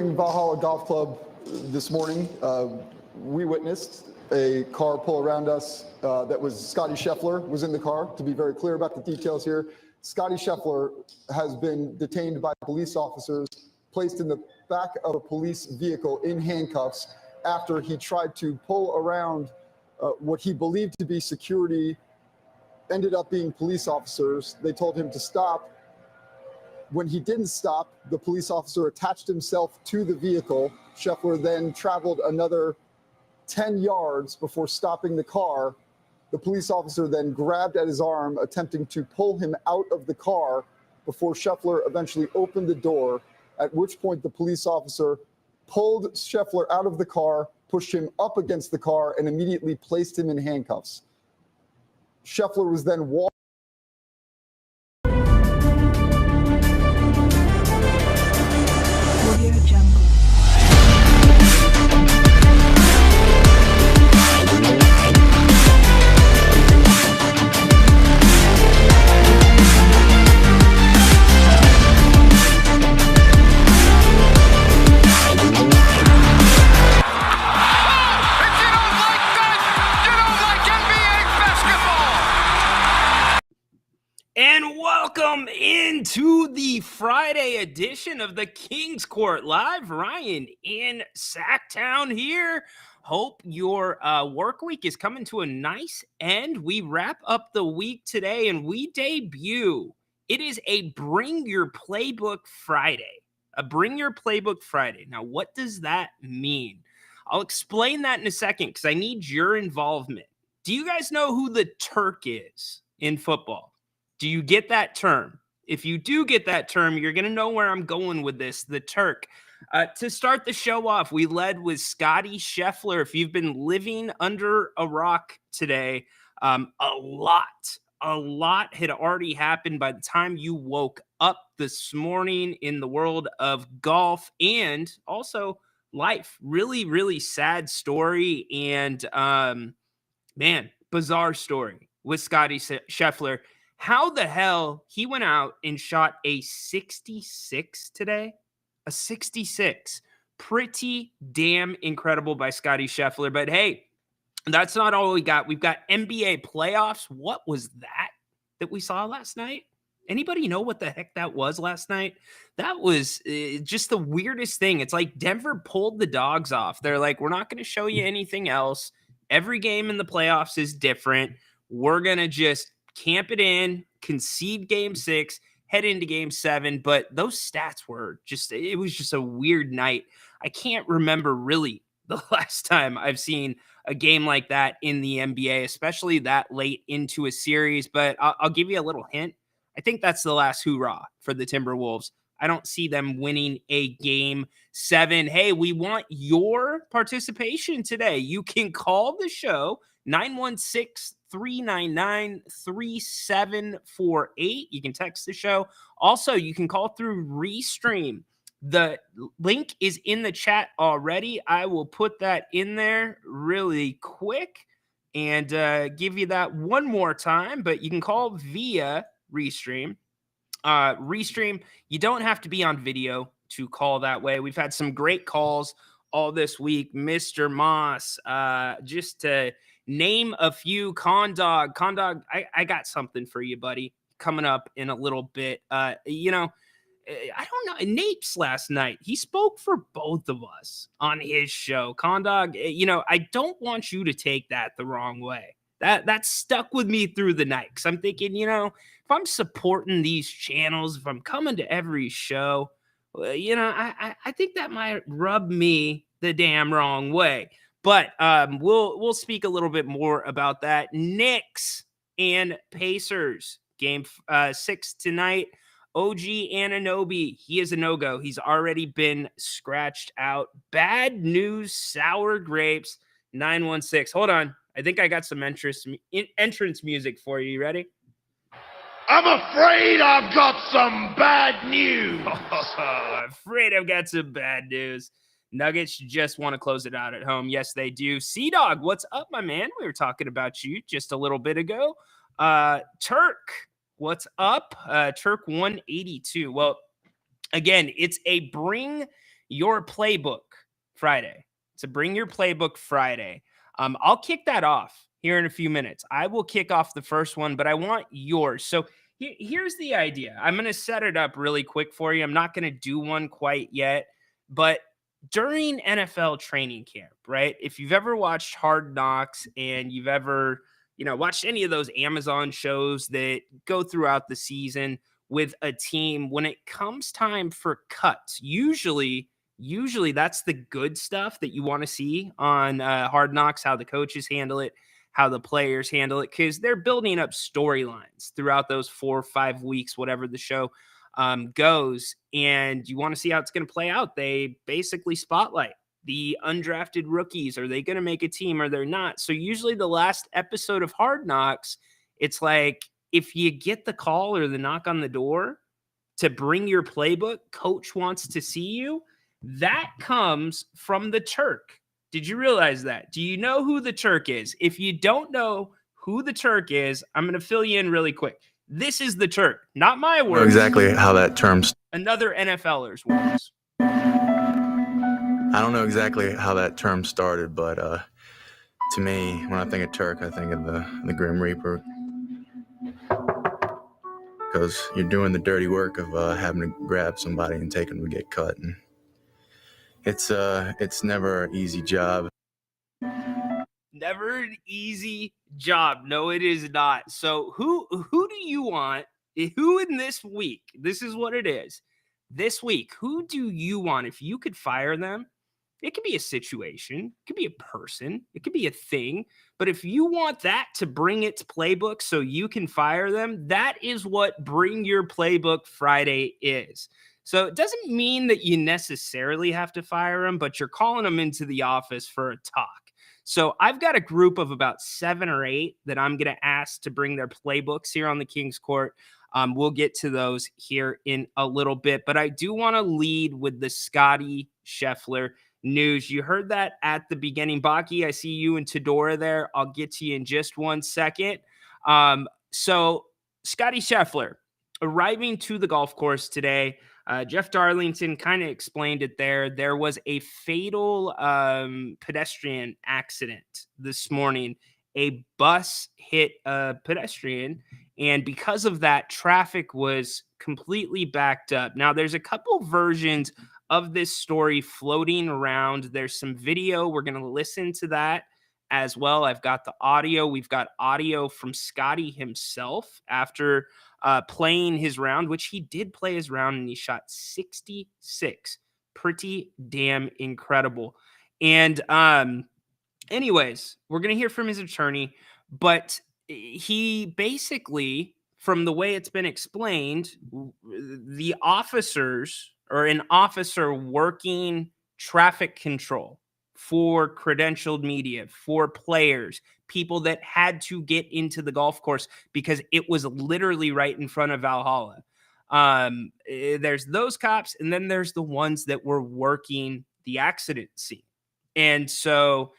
Valhalla Golf Club this morning, we witnessed a car pull around us that was Scotty Scheffler was in the car. To be very clear about the details here, Scotty Scheffler has been detained by police officers, placed in the back of a police vehicle in handcuffs after he tried to pull around what he believed to be security, ended up being police officers. They told him to stop. When he didn't stop, the police officer attached himself to the vehicle. Scheffler then traveled another 10 yards before stopping the car. The police officer then grabbed at his arm, attempting to pull him out of the car before Scheffler eventually opened the door, at which point the police officer pulled Scheffler out of the car, pushed him up against the car, and immediately placed him in handcuffs. Scheffler was then walked. And welcome into the Friday edition of the King's Court Live. Ryan in Sacktown here. Hope your work week is coming to a nice end. We wrap up the week today and we debut. It is a Bring Your Playbook Friday. A Bring Your Playbook Friday. Now, what does that mean? I'll explain that in a second because I need your involvement. Do you guys know who the Turk is in football? Do you get that term? If you do get that term, you're going to know where I'm going with this, the Turk. To start the show off, we led with Scotty Scheffler. If you've been living under a rock today, a lot had already happened by the time you woke up this morning in the world of golf and also life. Really, really sad story and, bizarre story with Scotty Scheffler. How the hell he went out and shot a 66 today? A 66. Pretty damn incredible by Scotty Scheffler. But hey, that's not all we got. We've got NBA playoffs. What was that we saw last night? Anybody know what the heck that was last night? That was just the weirdest thing. It's like Denver pulled the dogs off. They're like, we're not going to show you anything else. Every game in the playoffs is different. We're going to just camp it in, concede game 6, head into game 7. But those stats were it was just a weird night. I can't remember really the last time I've seen a game like that in the NBA, especially that late into a series. But I'll give you a little hint. I think that's the last hoorah for the Timberwolves. I don't see them winning a game 7. Hey, we want your participation today. You can call the show 916-399-3748. You can text the show. Also, you can call through Restream. The link is in the chat already. I will put that in there really quick and give you that one more time, but you can call via Restream. Restream, you don't have to be on video to call that way. We've had some great calls all this week. Mr. Moss, just to name a few. Condog, I got something for you, buddy, coming up in a little bit. I don't know. Napes last night, he spoke for both of us on his show. Condog, I don't want you to take that the wrong way. That stuck with me through the night because I'm thinking, if I'm supporting these channels, if I'm coming to every show, I think that might rub me the damn wrong way. But we'll speak a little bit more about that. Knicks and Pacers, game 6 tonight. OG Anunoby, he is a no-go. He's already been scratched out. Bad news, sour grapes, 916. Hold on. I think I got some entrance music for you. You ready? I'm afraid I've got some bad news. I'm afraid I've got some bad news. Nuggets just want to close it out at home. Yes, they do. C-Dog, what's up, my man? We were talking about you just a little bit ago. Turk, what's up? Turk 182. Well, again, it's a Bring Your Playbook Friday. It's a Bring Your Playbook Friday. I'll kick that off here in a few minutes. I will kick off the first one, but I want yours. So here's the idea. I'm going to set it up really quick for you. I'm not going to do one quite yet, but during NFL training camp, right? If you've ever watched Hard Knocks and you've ever, watched any of those Amazon shows that go throughout the season with a team, when it comes time for cuts, usually that's the good stuff that you want to see on Hard Knocks, how the coaches handle it, how the players handle it, because they're building up storylines throughout those 4 or 5 weeks, whatever the show goes, and you want to see how it's going to play out. They basically spotlight the undrafted rookies. Are they going to make a team or they're not? So usually the last episode of Hard Knocks, it's like, if you get the call or the knock on the door to bring your playbook, coach wants to see you, that comes from the Turk. Did you realize that? Do you know who the Turk is? If you don't know who the Turk is, I'm going to fill you in really quick. This is the Turk, not my words. Exactly how that term. Another NFLer's words. I don't know exactly how that term started, but to me, when I think of Turk, I think of the Grim Reaper, because you're doing the dirty work of having to grab somebody and take them to get cut, and it's never an easy job. Never an easy job. No, it is not. So who do you want? Who in this week? This is what it is. This week, who do you want? If you could fire them, it could be a situation, it could be a person, it could be a thing. But if you want that to bring its playbook so you can fire them, that is what Bring Your Playbook Friday is. So it doesn't mean that you necessarily have to fire them, but you're calling them into the office for a talk. So I've got a group of about 7 or 8 that I'm going to ask to bring their playbooks here on the King's Court. We'll get to those here in a little bit, but I do want to lead with the Scotty Scheffler news. You heard that at the beginning. Baki, I see you and Tedora there. I'll get to you in just one second. So Scotty Scheffler arriving to the golf course today. Jeff Darlington kind of explained it there. There was a fatal pedestrian accident this morning. A bus hit a pedestrian, and because of that, traffic was completely backed up. Now, there's a couple versions of this story floating around. There's some video. We're going to listen to that as well. I've got the audio. We've got audio from Scotty himself after playing his round, which he did play his round, and he shot 66. Pretty damn incredible. And anyways, we're going to hear from his attorney, but he basically, from the way it's been explained, the officers, or an officer working traffic control for credentialed media, for players, people that had to get into the golf course because it was literally right in front of Valhalla. There's those cops, and then there's the ones that were working the accident scene. And so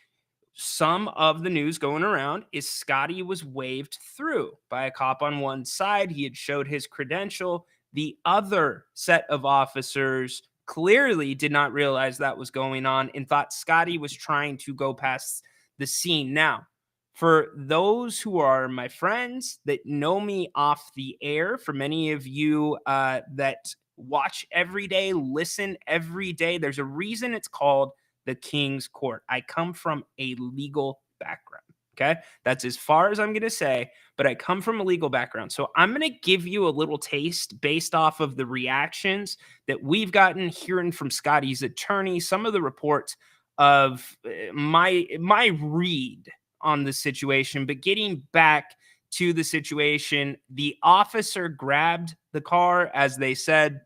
some of the news going around is Scotty was waved through by a cop on one side. He had showed his credential. The other set of officers clearly did not realize that was going on and thought Scotty was trying to go past the scene. Now, for those who are my friends that know me off the air, for many of you that watch every day, listen every day, there's a reason it's called the King's Court. I come from a legal background. Okay. That's as far as I'm going to say, but I come from a legal background. So I'm going to give you a little taste based off of the reactions that we've gotten, hearing from Scotty's attorney, some of the reports of my read on the situation. But getting back to the situation, the officer grabbed the car, as they said.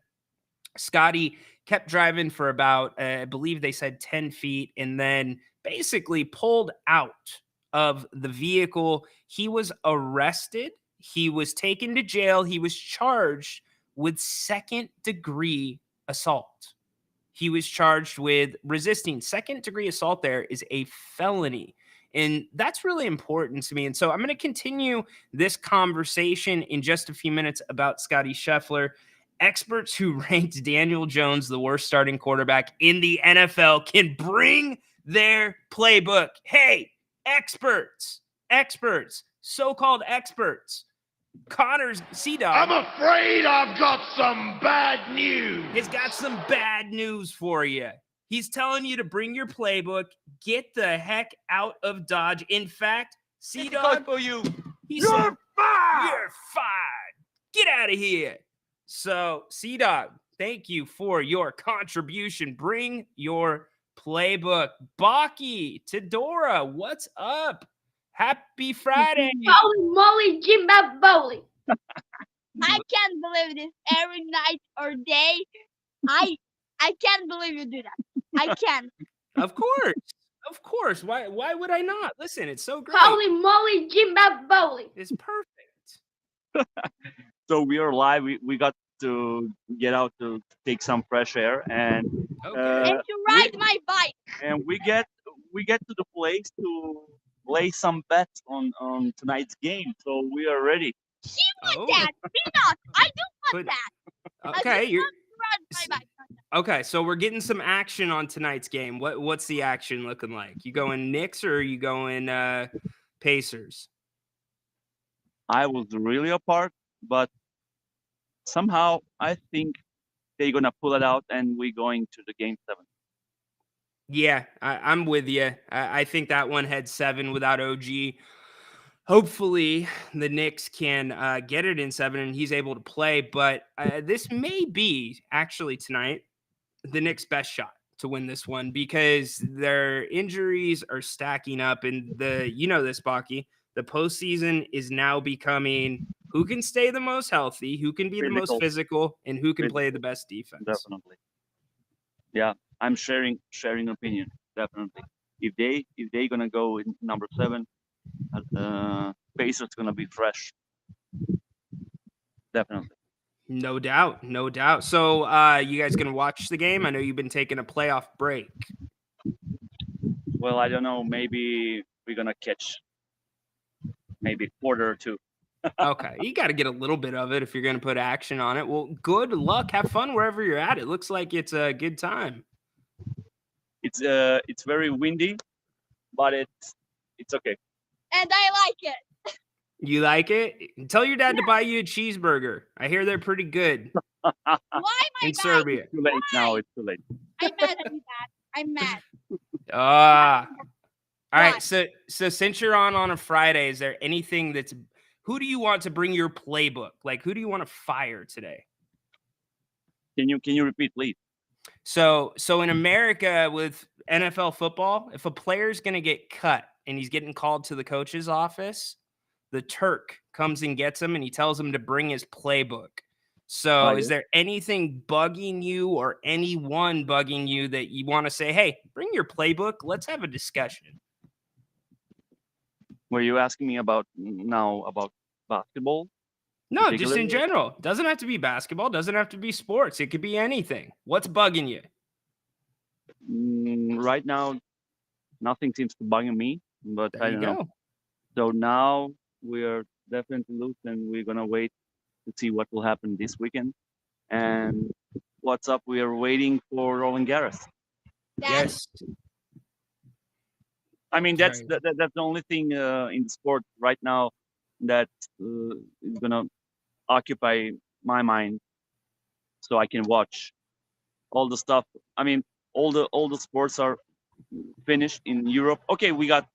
Scotty kept driving for about, I believe they said 10 feet, and then basically pulled out of the vehicle. He was arrested. He was taken to jail. He was charged with second-degree assault. He was charged with resisting. Second-degree assault there is a felony. And that's really important to me. And so I'm going to continue this conversation in just a few minutes about Scotty Scheffler. experts who ranked Daniel Jones the worst starting quarterback in the NFL can bring their playbook. Hey, experts, so-called experts. Connor's I'm C-Dog afraid I've got some bad news. has got some bad news for you. He's telling you to bring your playbook, get the heck out of Dodge. In fact, C-Dog, for you. he said, you're fired. Get out of here. So, C-Dog, thank you for your contribution. Bring your playbook. Baki, Tedora, what's up? Happy Friday. Holy moly, Jimbo Bowley. I can't believe this every night or day. I can't believe you do that. I can't. Of course. Of course. Why would I not? Listen, it's so great. Holy moly, Jimbo Bowley. It's perfect. So we are live. We got to get out to take some fresh air, and Okay. And to ride my bike. and we get to the place to lay some bets on tonight's game. So we are ready. She wants Oh. that. Me not. I don't want But- that. Okay, I you're just want to ride my bike. okay. So we're getting some action on tonight's game. What's the action looking like? You going Knicks or are you going Pacers? I was really apart, but somehow I think they're gonna pull it out, and we're going to the game 7. Yeah, I'm with you. I think that one had 7 without OG. Hopefully, the Knicks can get it in 7 and he's able to play. But this may be actually tonight the Knicks' best shot to win this one because their injuries are stacking up. And this, Baki, the postseason is now becoming who can stay the most healthy, who can be the most physical, and who can play the best defense. Definitely. Yeah, I'm sharing opinion. Definitely. If they gonna go in number 7, Pacers gonna be fresh. Definitely. No doubt, no doubt. So, you guys gonna watch the game? I know you've been taking a playoff break. Well, I don't know. Maybe we're gonna catch maybe quarter or 2. Okay, you got to get a little bit of it if you're gonna put action on it. Well, good luck. Have fun wherever you're at. It looks like it's a good time. It's very windy, but it's okay. And I like it. You like it? Tell your dad to buy you a cheeseburger. I hear they're pretty good Why my in bike? Serbia. Too late now. It's too late. I'm mad at you, Dad. I'm mad. All right. Why? So since you're on a Friday, is there anything who do you want to bring your playbook? Like, who do you want to fire today? Can you repeat, please? So in America with NFL football, if a player's going to get cut and he's getting called to the coach's office, the Turk comes and gets him and he tells him to bring his playbook. So is there anything bugging you or anyone bugging you that you want to say, hey, bring your playbook. Let's have a discussion. Were you asking me about basketball? No, just in Particularly? general. Doesn't have to be basketball. Doesn't have to be sports. It could be anything. What's bugging you? Right now, nothing seems to bug me, but There I you don't know. go. So now we are definitely loose, and we're gonna wait to see what will happen this weekend. And what's up? We are waiting for Roland Garros. Dad, Yes. I mean, that's Right. that's the only thing in the sport right now that is gonna occupy my mind, so I can watch all the stuff. I mean, all the sports are finished in Europe. Okay, we got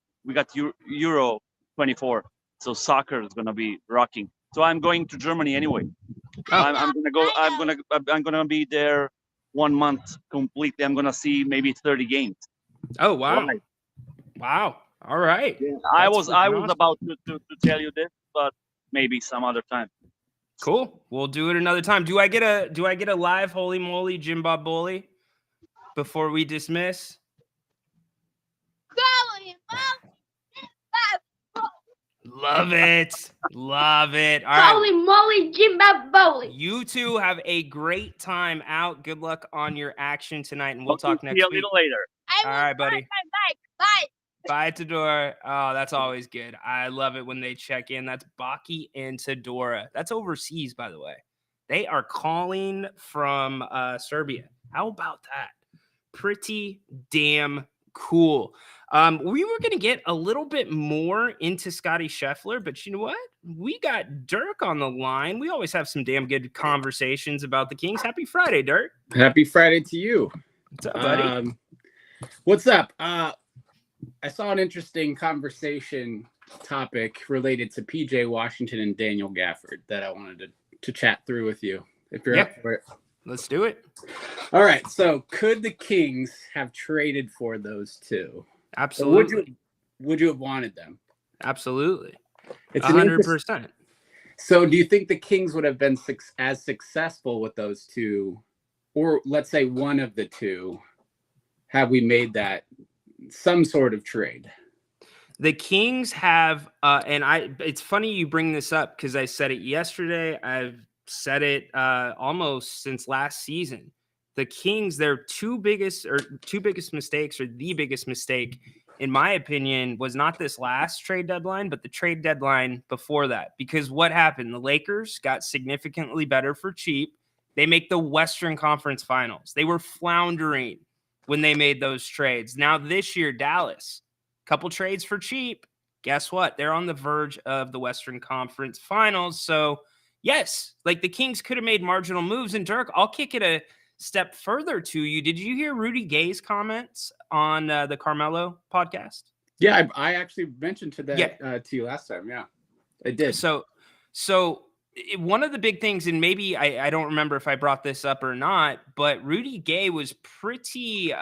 Euro 24, so soccer is gonna be rocking. So I'm going to Germany anyway. Oh. I'm gonna go. I'm gonna be there 1 month completely. I'm gonna see maybe 30 games. Oh, wow. Right. Wow. All right. I That's was freaking awesome. about to tell you this, but maybe some other time. Cool. We'll do it another time. Do I get a live holy moly Jim Bob Bully before we dismiss? Bowley, Love it. Love it. All right. Holy moly, Jimbo Bowley. You two have a great time out. Good luck on your action tonight, and we'll talk next See you a week. little later. I All will right, buddy. ride my bike. Bye. Bye, Tedora. Oh, that's always good. I love it when they check in. That's Baki and Tedora. That's overseas, by the way. They are calling from Serbia. How about that? Pretty damn cool. We were going to get a little bit more into Scotty Scheffler, but you know what? We got Dirk on the line. We always have some damn good conversations about the Kings. Happy Friday, Dirk. Happy Friday to you. What's up, buddy? What's up? I saw an interesting conversation topic related to PJ Washington and Daniel Gafford that I wanted to chat through with you, if you're up for it. Let's do it. All right. So could the Kings have traded for those two? Absolutely. Would you have wanted them? Absolutely. It's 100%. So do you think the Kings would have been as successful with those two, or let's say one of the two, have we made that some sort of trade? The Kings have, it's funny you bring this up because I said it yesterday. I've said it almost since last season. The Kings, their two biggest mistakes, or the biggest mistake, in my opinion, was not this last trade deadline, but the trade deadline before that. Because what happened? The Lakers got significantly better for cheap. They make the Western Conference Finals. They were floundering when they made those trades. Now this year, Dallas, couple trades for cheap. Guess what? They're on the verge of the Western Conference Finals. So yes, like the Kings could have made marginal moves. And Dirk, I'll kick it a step further to you. Did you hear Rudy Gay's comments on the Carmelo podcast? Yeah, I actually mentioned to you last time. Yeah, I did. So one of the big things, and maybe I don't remember if I brought this up or not, but Rudy Gay was pretty,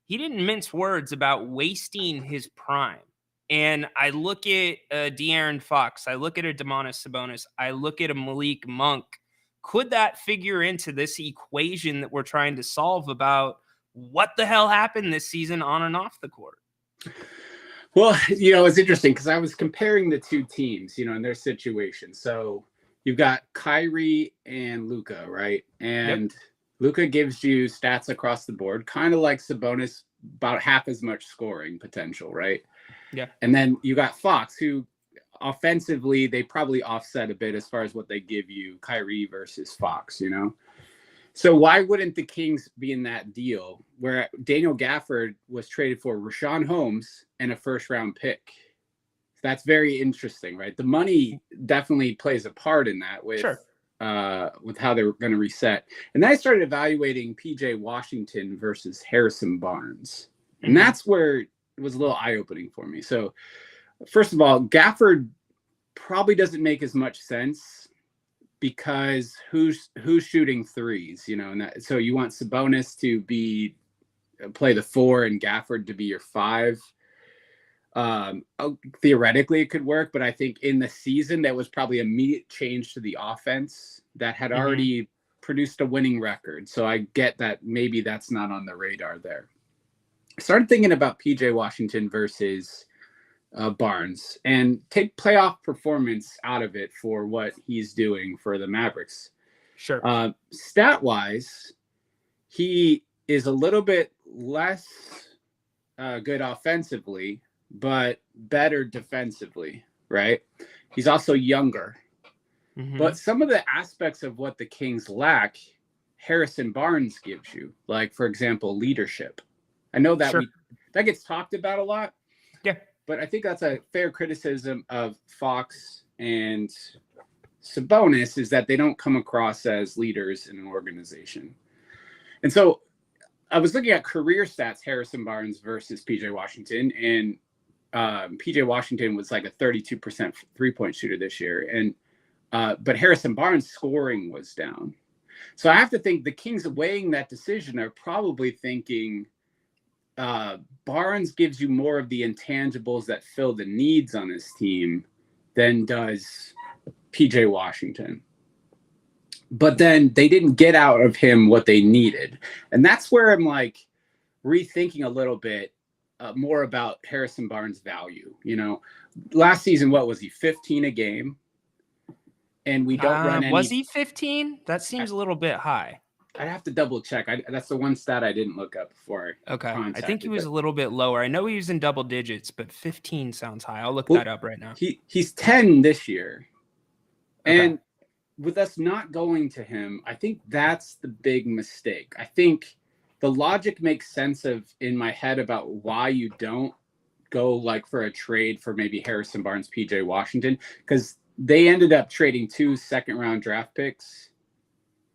he didn't mince words about wasting his prime. And I look at De'Aaron Fox, I look at a Domantas Sabonis, I look at a Malik Monk. Could that figure into this equation that we're trying to solve about what the hell happened this season on and off the court? Well, it's interesting because I was comparing the two teams, and their situation. So you've got Kyrie and Luka, right? And Luka gives you stats across the board, kind of like Sabonis, about half as much scoring potential, right? Yeah. And then you got Fox, who offensively, they probably offset a bit as far as what they give you, Kyrie versus Fox, So why wouldn't the Kings be in that deal where Daniel Gafford was traded for Rashawn Holmes and a first-round pick? That's very interesting, right? The money definitely plays a part in that with how they're going to reset. And then I started evaluating PJ Washington versus Harrison Barnes. And that's where it was a little eye-opening for me. So first of all, Gafford probably doesn't make as much sense because who's shooting threes, and so you want Sabonis to play the 4 and Gafford to be your 5. Theoretically it could work, but I think in the season that was probably immediate change to the offense that had already produced a winning record. So I get that maybe that's not on the radar there. I started thinking about PJ Washington versus Barnes and take playoff performance out of it for what he's doing for the Mavericks. Sure. Stat wise, he is a little bit less good offensively, but better defensively, right? He's also younger. But some of the aspects of what the Kings lack, Harrison Barnes gives you, like, for example, leadership. I know that that gets talked about a lot. Yeah. But I think that's a fair criticism of Fox and Sabonis is that they don't come across as leaders in an organization. And so I was looking at career stats, Harrison Barnes versus PJ Washington, and PJ Washington was like a 32% three-point shooter this year. And but Harrison Barnes' scoring was down. So I have to think the Kings weighing that decision are probably thinking Barnes gives you more of the intangibles that fill the needs on his team than does PJ Washington. But then they didn't get out of him what they needed. And that's where I'm like rethinking a little bit more about Harrison Barnes' value. Last season, what was he, 15 a game? And we don't run any. Was he 15? That seems a little bit high. I'd have to double check. That's the one stat I didn't look up before. Okay. I think he was a little bit lower. I know he was in double digits, but 15 sounds high. I'll look that up right now. He's 10 this year. Okay. And with us not going to him, I think that's the big mistake. I think the logic makes sense in my head about why you don't go like for a trade for maybe Harrison Barnes, PJ Washington, because they ended up trading 2 second-round draft picks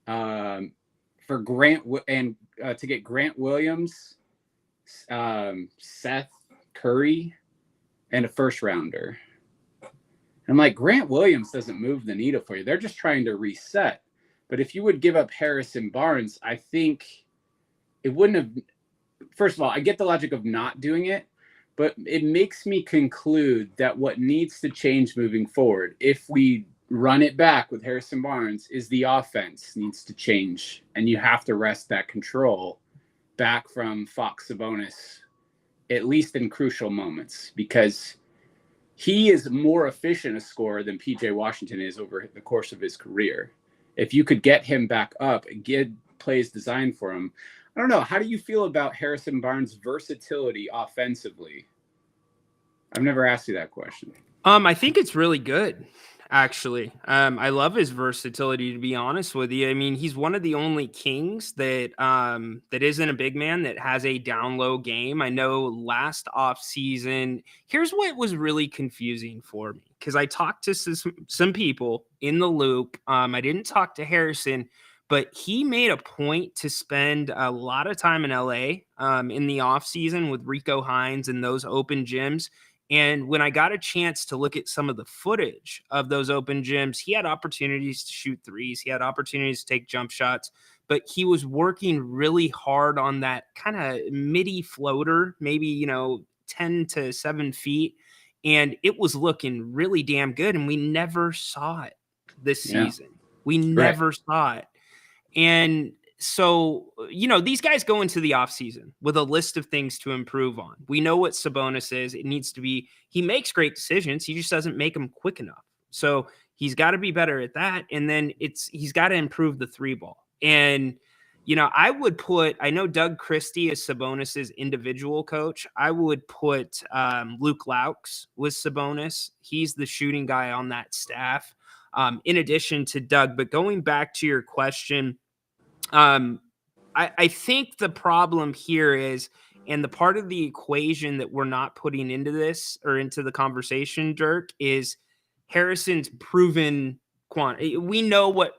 for Grant and to get Grant Williams, Seth Curry, and a first rounder. I'm like, Grant Williams doesn't move the needle for you. They're just trying to reset. But if you would give up Harrison Barnes, I think it wouldn't have. First of all, I get the logic of not doing it, but it makes me conclude that what needs to change moving forward, if we run it back with Harrison Barnes, is the offense needs to change. And you have to wrest that control back from Fox Sabonis, at least in crucial moments, because he is more efficient a scorer than PJ Washington is over the course of his career. If you could get him back up and get plays designed for him, I don't know. How do you feel about Harrison Barnes' versatility offensively? I've never asked you that question. I think it's really good, actually. I love his versatility, to be honest with you. I mean, he's one of the only Kings that that isn't a big man that has a down low game. I know last offseason, here's what was really confusing for me, because I talked to some people in the loop. I didn't talk to Harrison, but he made a point to spend a lot of time in LA in the offseason with Rico Hines and those open gyms. And when I got a chance to look at some of the footage of those open gyms, he had opportunities to shoot threes. He had opportunities to take jump shots, but he was working really hard on that kind of midi floater, maybe, 10 to 7 feet. And it was looking really damn good. And we never saw it this season. We never saw it. And so, these guys go into the offseason with a list of things to improve on. We know what Sabonis is. It needs to be, he makes great decisions. He just doesn't make them quick enough. So he's got to be better at that. And then he's got to improve the 3 ball. And, I know Doug Christie is Sabonis's individual coach. I would put Luke Laux with Sabonis. He's the shooting guy on that staff, in addition to Doug. But going back to your question, I think the problem here is, and the part of the equation that we're not putting into this or into the conversation, Dirk, is Harrison's proven quantity. We know what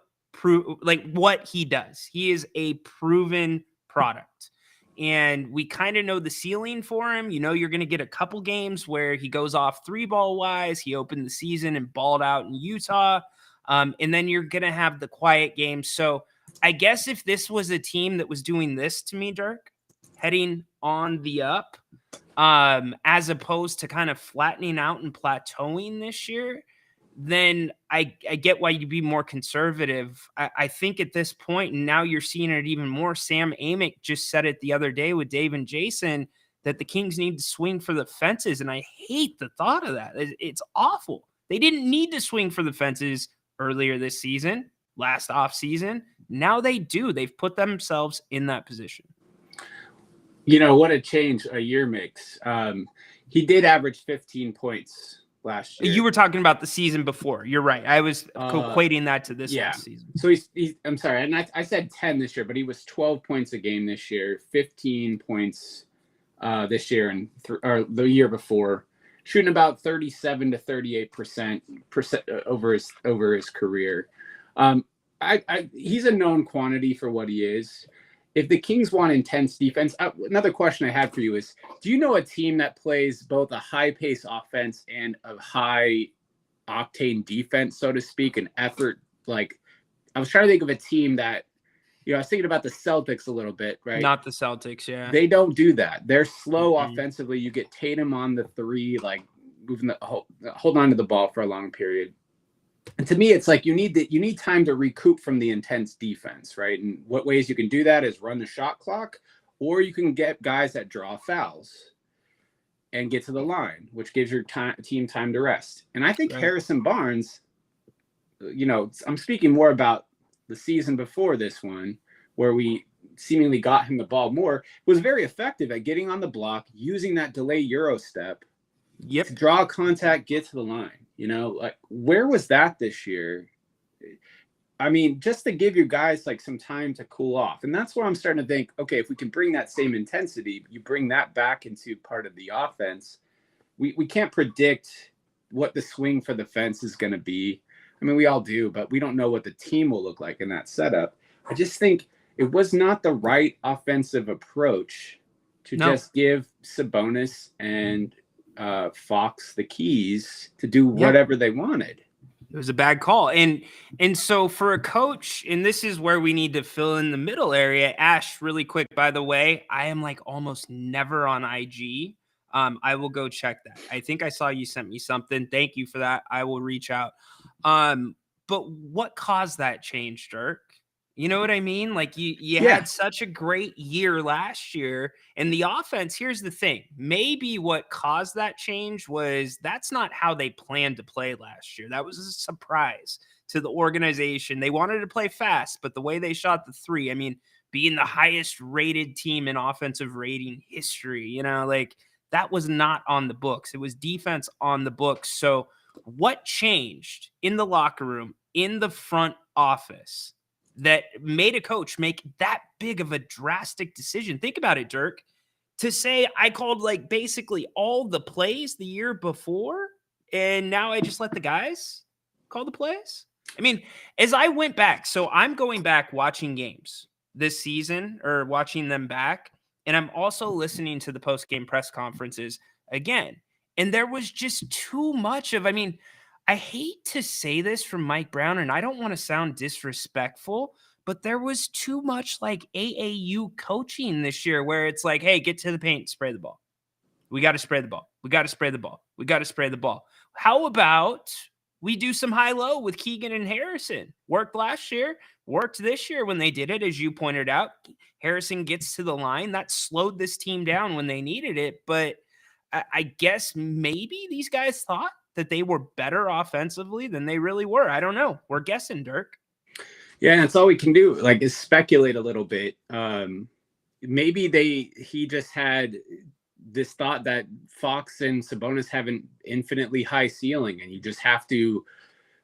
he does. He is a proven product. And we kind of know the ceiling for him. You're going to get a couple games where he goes off 3 ball wise. He opened the season and balled out in Utah. And then you're going to have the quiet games. So I guess if this was a team that was doing this to me, Dirk, heading on the up, as opposed to kind of flattening out and plateauing this year, then I get why you'd be more conservative. I think at this point, and now you're seeing it even more, Sam Amick just said it the other day with Dave and Jason, that the Kings need to swing for the fences. And I hate the thought of that. It's awful. They didn't need to swing for the fences earlier this season, last offseason. Now they do. They've put themselves in that position. What a change a year makes. He did average 15 points last year. You were talking about the season before. You're right. I was equating that to this last season. So he's I'm sorry. And I said 10 this year, but he was 12 points a game this year, 15 points this year and or the year before, shooting about 37 to 38% over his career. He's a known quantity for what he is. If the Kings want intense defense, another question I have for you is, do you know a team that plays both a high-pace offense and a high-octane defense, so to speak, an effort? Like, I was trying to think of a team that, I was thinking about the Celtics a little bit, right? Not the Celtics, yeah. They don't do that. They're slow offensively. You get Tatum on the 3, like moving holding on to the ball for a long period. And to me, it's like you need time to recoup from the intense defense, right? And what ways you can do that is run the shot clock, or you can get guys that draw fouls and get to the line, which gives your team time to rest. And I think Harrison Barnes, I'm speaking more about the season before this one, where we seemingly got him the ball more, was very effective at getting on the block, using that delay Euro step, to draw contact, get to the line. Like, where was that this year? I mean, just to give you guys like some time to cool off. And that's where I'm starting to think, okay, if we can bring that same intensity, you bring that back into part of the offense. We can't predict what the swing for the fence is going to be. I mean, we all do, but we don't know what the team will look like in that setup. I just think it was not the right offensive approach to just give Sabonis and Fox the keys to do whatever they wanted. It was a bad call. And so for a coach, and this is where we need to fill in the middle area. Ash, really quick, by the way, I am like almost never on IG. I will go check that. I think I saw you sent me something. Thank you for that. I will reach out. But what caused that change, Dirk? You know what I mean? Like you had such a great year last year, and the offense, here's the thing. Maybe what caused that change was that's not how they planned to play last year. That was a surprise to the organization. They wanted to play fast, but the way they shot the three, I mean, being the highest rated team in offensive rating history, you know, like that was not on the books. It was defense on the books. So what changed in the locker room, in the front office, that made a coach make that big of a drastic decision? Think about it, Dirk. To say I called like basically all the plays the year before, and now I just let the guys call the plays. I mean, as I went back, so I'm going back watching games this season or watching them back, and I'm also listening to the post-game press conferences again. And there was just too much of, I mean, I hate to say this from Mike Brown, and I don't want to sound disrespectful, but there was too much like AAU coaching this year where it's like, hey, get to the paint, spray the ball. We got to spray the ball. We got to spray the ball. We got to spray the ball. How about we do some high-low with Keegan and Harrison? Worked last year, worked this year when they did it, as you pointed out. Harrison gets to the line. That slowed this team down when they needed it, but I guess maybe these guys thought that they were better offensively than they really were. I don't know. We're guessing, Dirk. Yeah, that's all we can do, like, is speculate a little bit. Maybe he just had this thought that Fox and Sabonis have an infinitely high ceiling, and you just have to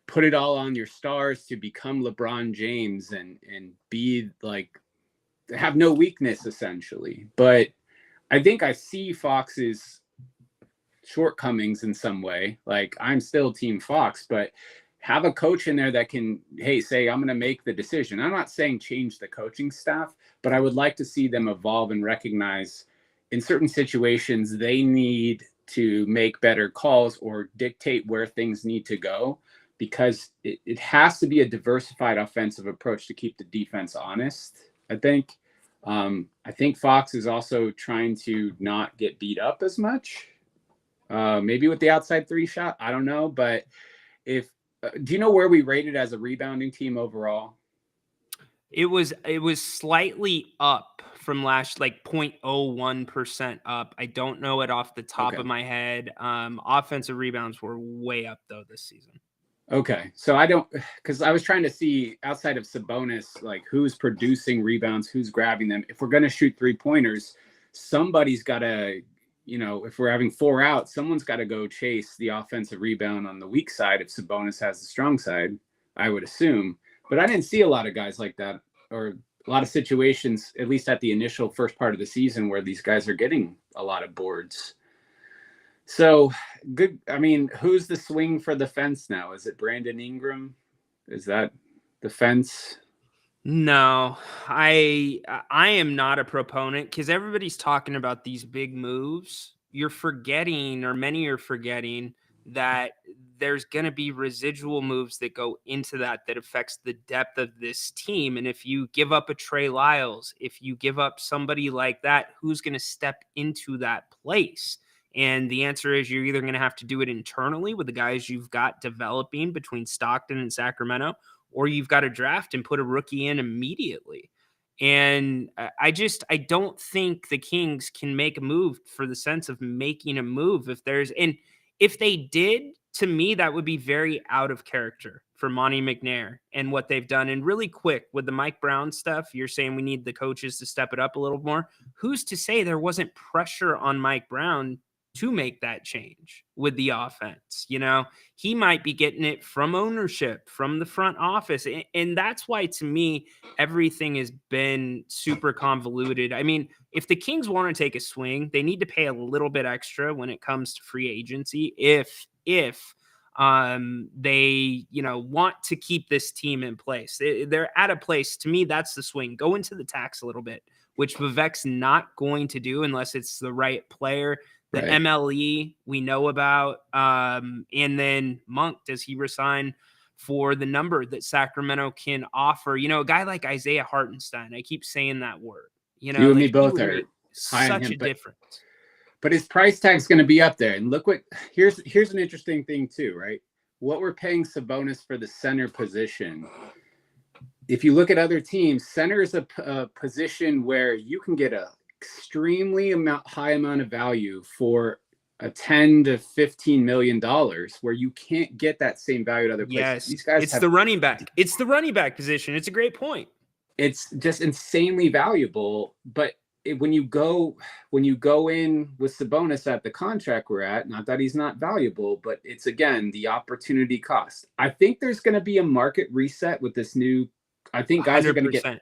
put it all on your stars to become LeBron James and be like, have no weakness essentially. But I think I see Fox's shortcomings in some way. Like, I'm still Team Fox, but have a coach in there that can, hey, say, I'm going to make the decision. I'm not saying change the coaching staff, but I would like to see them evolve and recognize in certain situations they need to make better calls or dictate where things need to go, because it has to be a diversified offensive approach to keep the defense honest, I think. I think Fox is also trying to not get beat up as much, maybe with the outside three shot. I don't know, but if do you know where we rated as a rebounding team overall? It was slightly up from last, like 0.01% up. I don't know it off the top of my head. Offensive rebounds were way up though this season. Okay, so I don't, because I was trying to see outside of Sabonis, like who's producing rebounds, who's grabbing them. If we're going to shoot 3-pointers, somebody's got to, you know, if we're having 4 out, someone's got to go chase the offensive rebound on the weak side if Sabonis has the strong side, I would assume. But I didn't see a lot of guys like that, or a lot of situations, at least at the initial first part of the season, where these guys are getting a lot of boards. So good. I mean, who's the swing for the fence now? Is it Brandon Ingram? Is that the fence? No, I am not a proponent, because everybody's talking about these big moves. You're forgetting, or many are forgetting, that there's going to be residual moves that go into that affects the depth of this team. And if you give up a Trey Lyles, if you give up somebody like that, who's going to step into that place? And the answer is you're either going to have to do it internally with the guys you've got developing between Stockton and Sacramento, or you've got to draft and put a rookie in immediately. And I don't think the Kings can make a move for the sense of making a move. If they did, to me, that would be very out of character for Monty McNair and what they've done. And really quick with the Mike Brown stuff, you're saying we need the coaches to step it up a little more. Who's to say there wasn't pressure on Mike Brown to make that change with the offense. You know, he might be getting it from ownership, from the front office. And that's why, to me, everything has been super convoluted. I mean, if the Kings want to take a swing, they need to pay a little bit extra when it comes to free agency. If they, you know, want to keep this team in place, they're at a place, to me, that's the swing. Go into the tax a little bit, which Vivek's not going to do unless it's the right player. The Right. MLE we know about. And then Monk, does he resign for the number that Sacramento can offer? You know, a guy like Isaiah Hartenstein, I keep saying that word. You know, You and me like, both he are would make high on such him, a but- difference. But his price tag's going to be up there. And look what here's an interesting thing too, right? What we're paying Sabonis for the center position. If you look at other teams, center is a position where you can get a extremely high amount of value for a $10 to $15 million, where you can't get that same value at other places. Yes, These guys it's the running back. It's the running back position. It's a great point. It's just insanely valuable. But when you go in with Sabonis at the contract we're at, not that he's not valuable, but it's, again, the opportunity cost. I think there's going to be a market reset with this new. I think guys are going to get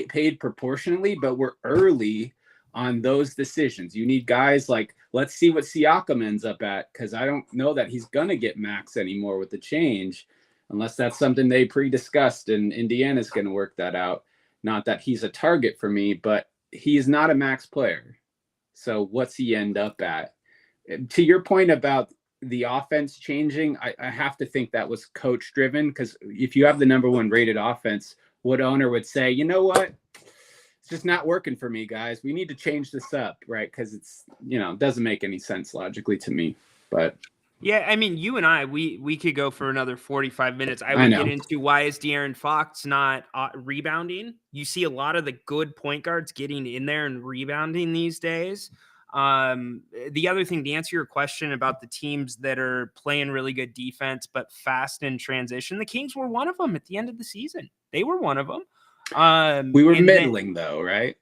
paid proportionally, but we're early on those decisions. You need guys like, let's see what Siakam ends up at, because I don't know that he's going to get max anymore with the change, unless that's something they pre-discussed and Indiana's going to work that out. Not that he's a target for me, but he's not a max player. So what's he end up at? To your point about the offense changing, I have to think that was coach driven, because if you have the number one rated offense, what owner would say, you know what? It's just not working for me, guys. We need to change this up, right? Because it's, you know, it doesn't make any sense logically to me. But yeah, I mean, you and I, we could go for another 45 minutes. I would get into why is De'Aaron Fox not rebounding. You see a lot of the good point guards getting in there and rebounding these days. The other thing, to answer your question about the teams that are playing really good defense but fast in transition, the Kings were one of them at the end of the season. They were one of them. We were middling, though, right?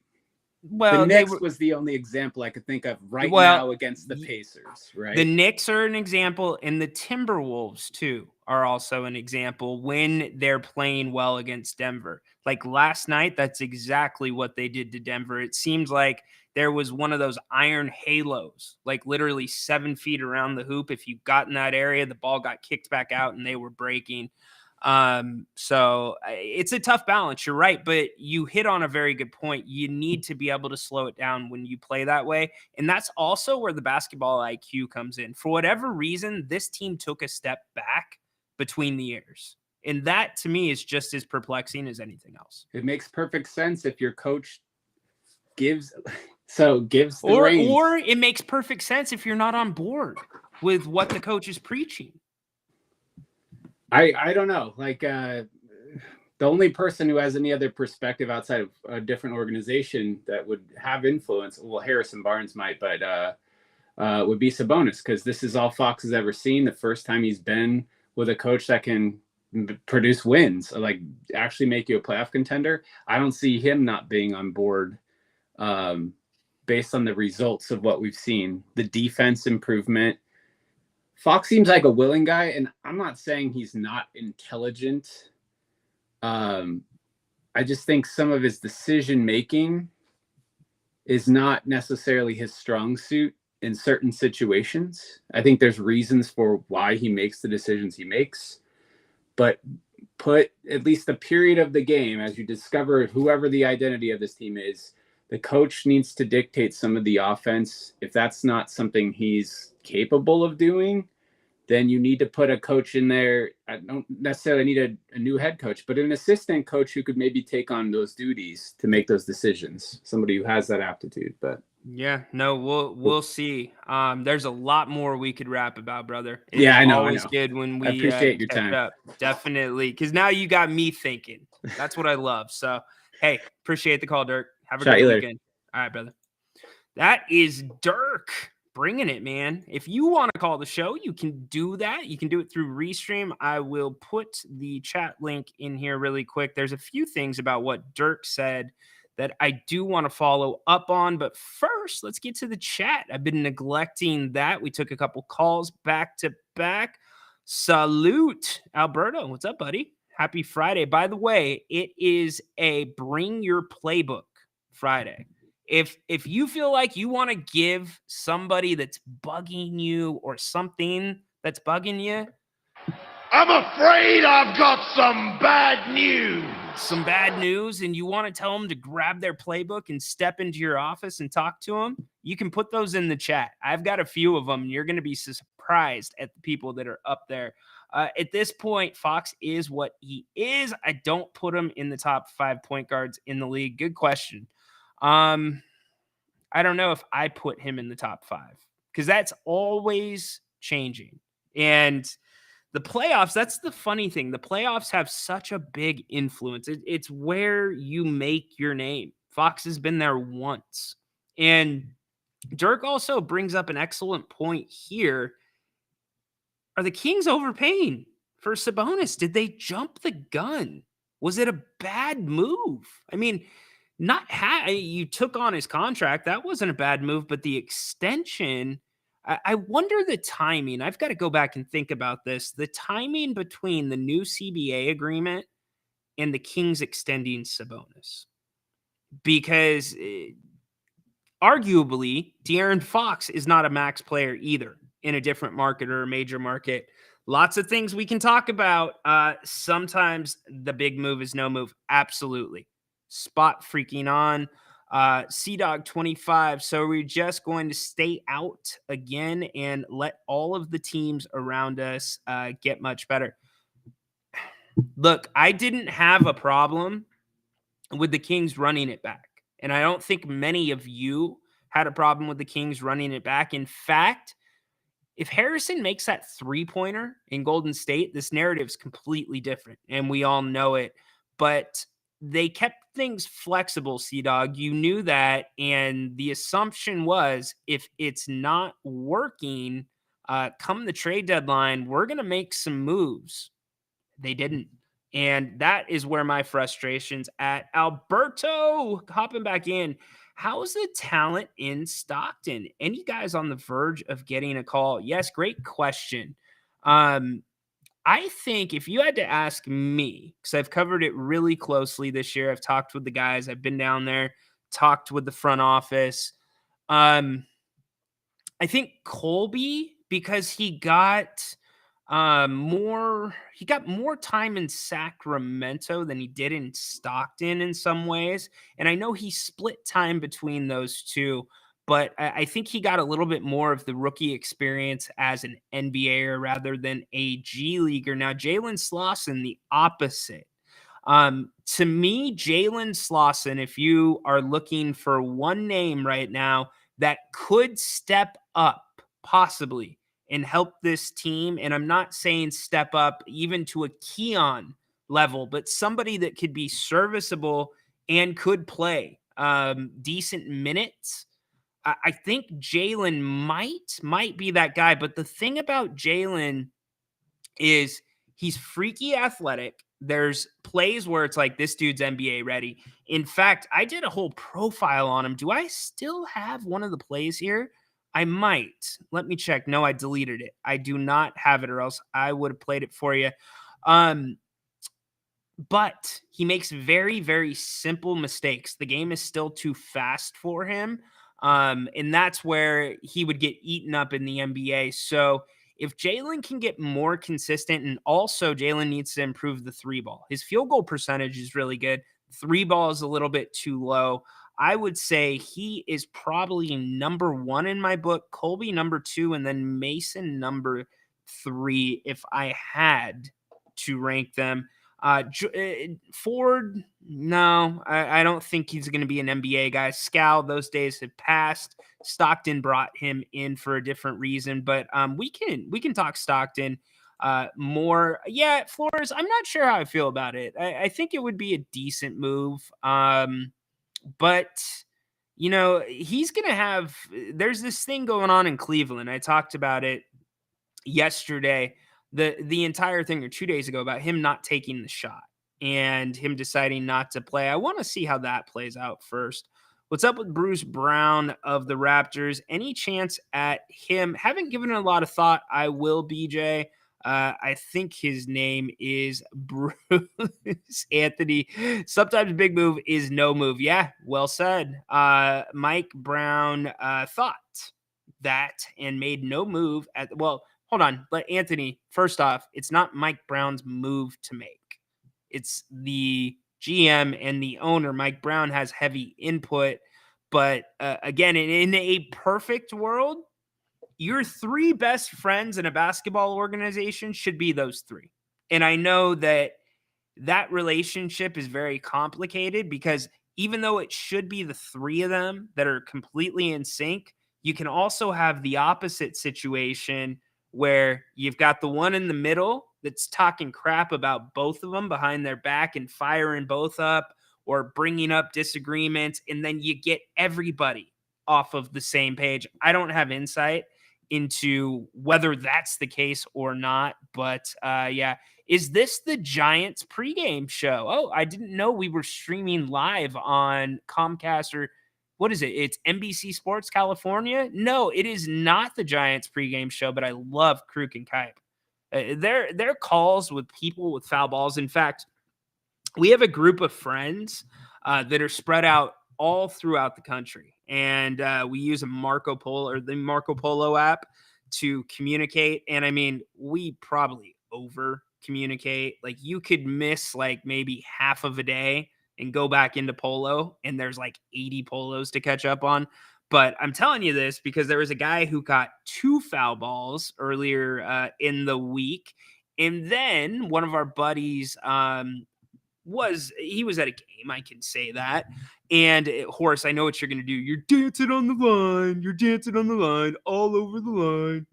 Well, the Knicks was the only example I could think of now against the Pacers, right? The Knicks are an example, and the Timberwolves, too, are also an example when they're playing well against Denver. Like last night, that's exactly what they did to Denver. It seems like there was one of those iron halos, like literally 7 feet around the hoop. If you got in that area, the ball got kicked back out and they were breaking. So it's a tough balance. You're right, but you hit on a very good point. You need to be able to slow it down when you play that way. And that's also where the basketball IQ comes in. For whatever reason, this team took a step back between the years. And that, to me, is just as perplexing as anything else. It makes perfect sense if your coach gives the reins. Or it makes perfect sense if you're not on board with what the coach is preaching. I don't know. Like the only person who has any other perspective outside of a different organization that would have influence, well, Harrison Barnes might, but would be Sabonis, because this is all Fox has ever seen. The first time he's been with a coach that can produce wins, like actually make you a playoff contender. I don't see him not being on board based on the results of what we've seen. The defense improvement. Fox seems like a willing guy, and I'm not saying he's not intelligent. I just think some of his decision making is not necessarily his strong suit in certain situations. I think there's reasons for why he makes the decisions he makes, but put at least the period of the game as you discover whoever the identity of this team is, the coach needs to dictate some of the offense. If that's not something he's capable of doing, then you need to put a coach in there. I don't necessarily need a new head coach, but an assistant coach who could maybe take on those duties to make those decisions. Somebody who has that aptitude. But yeah, no, we'll see. There's a lot more we could rap about, brother. I know. Always good when we I appreciate your time. up. Definitely, because now you got me thinking. That's what I love. So, hey, appreciate the call, Dirk. Have a great weekend. All right, brother. That is Dirk. Bringing it, man. If you want to call the show, you can do that. You can do it through Restream. I will put the chat link in here really quick. There's a few things about what Dirk said that I do want to follow up on. But first, let's get to the chat. I've been neglecting that. We took a couple calls back to back. Salute, Alberto. What's up, buddy? Happy Friday. By the way, it is a Bring Your Playbook Friday. If you feel like you want to give somebody that's bugging you or something that's bugging you, I'm afraid I've got some bad news. And you want to tell them to grab their playbook and step into your office and talk to them, you can put those in the chat. I've got a few of them. You're going to be surprised at the people that are up there. At this point, Fox is what he is. I don't put him in the top 5 point guards in the league. Good question. I don't know if I put him in the top 5 because that's always changing. And the playoffs, that's the funny thing. The playoffs have such a big influence. It's where you make your name. Fox has been there once. And Dirk also brings up an excellent point here. Are the Kings overpaying for Sabonis? Did they jump the gun? Was it a bad move? I mean, you took on his contract. That wasn't a bad move, but the extension, I wonder the timing. I've got to go back and think about this. The timing between the new CBA agreement and the Kings extending Sabonis. Because arguably, De'Aaron Fox is not a max player either in a different market or a major market. Lots of things we can talk about. Sometimes the big move is no move. Absolutely. Spot freaking on. CDog 25. So we're just going to stay out again and let all of the teams around us get much better. Look, I didn't have a problem with the Kings running it back. And I don't think many of you had a problem with the Kings running it back. In fact, if Harrison makes that 3-pointer in Golden State, this narrative is completely different. And we all know it. But they kept things flexible, C-Dog. You knew that. And the assumption was if it's not working, come the trade deadline, we're going to make some moves. They didn't. And that is where my frustration's at. Alberto, hopping back in. How's the talent in Stockton? Any guys on the verge of getting a call? Yes, great question. I think if you had to ask me, because I've covered it really closely this year, I've talked with the guys, I've been down there, talked with the front office. I think Colby, because he got more time in Sacramento than he did in Stockton in some ways. And I know he split time between those two, but I think he got a little bit more of the rookie experience as an NBAer rather than a G Leaguer. Now, Jalen Slauson, the opposite. To me, Jalen Slauson, if you are looking for one name right now that could step up possibly and help this team, and I'm not saying step up even to a Keon level, but somebody that could be serviceable and could play decent minutes. I think Jalen might be that guy. But the thing about Jalen is he's freaky athletic. There's plays where it's like, this dude's NBA ready. In fact, I did a whole profile on him. Do I still have one of the plays here? I might. Let me check. No, I deleted it. I do not have it, or else I would have played it for you. But he makes very, very simple mistakes. The game is still too fast for him. And that's where he would get eaten up in the NBA. So if Jalen can get more consistent, and also Jalen needs to improve the 3-ball. His field goal percentage is really good. 3-ball is a little bit too low. I would say he is probably number 1 in my book, Colby number 2, and then Mason number 3 if I had to rank them. Ford, no, I don't think he's going to be an NBA guy. Scal, those days have passed. Stockton brought him in for a different reason, but we can talk Stockton more. Yeah, Flores, I'm not sure how I feel about it. I think it would be a decent move. But, you know, he's going to have – there's this thing going on in Cleveland. I talked about it yesterday, the entire thing, or 2 days ago, about him not taking the shot. and him deciding not to play. I want to see how that plays out first. What's up with Bruce Brown of the Raptors? Any chance at him? Haven't given it a lot of thought. I will, BJ. I think his name is Bruce Anthony. Sometimes big move is no move. Yeah, well said. Mike Brown thought that and made no move at, well, hold on. But Anthony, first off, it's not Mike Brown's move to make. It's the GM and the owner. Mike Brown has heavy input. But again, in a perfect world, your three best friends in a basketball organization should be those three. And I know that relationship is very complicated because even though it should be the three of them that are completely in sync, you can also have the opposite situation where you've got the one in the middle that's talking crap about both of them behind their back and firing both up or bringing up disagreements. And then you get everybody off of the same page. I don't have insight into whether that's the case or not, but yeah. Is this the Giants pregame show? Oh, I didn't know we were streaming live on Comcast, or what is it? It's NBC Sports California? No, it is not the Giants pregame show, but I love Kruk and Kipe. Their calls with people with foul balls. In fact, we have a group of friends that are spread out all throughout the country. And we use the Marco Polo app to communicate. And I mean, we probably over communicate. Like you could miss like maybe half of a day and go back into polo, and there's like 80 polos to catch up on. But I'm telling you this because there was a guy who got 2 foul balls earlier in the week. And then one of our buddies was at a game, I can say that. And Horace, I know what you're going to do. You're dancing on the line. You're dancing on the line, all over the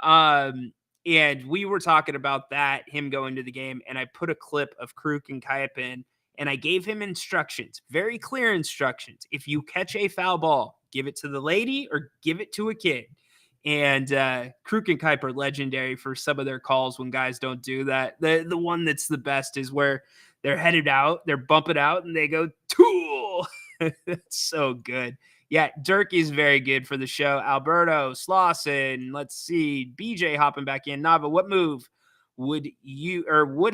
line. And we were talking about that, him going to the game, and I put a clip of Kruk and Kipe in, and I gave him instructions, very clear instructions. If you catch a foul ball, give it to the lady or give it to a kid. And Kruk and Kipe are legendary for some of their calls when guys don't do that. The one that's the best is where they're headed out, they're bumping out, and they go, tool. That's so good. Yeah, Dirk is very good for the show. Alberto, Slauson, let's see, BJ hopping back in. Nava, what move would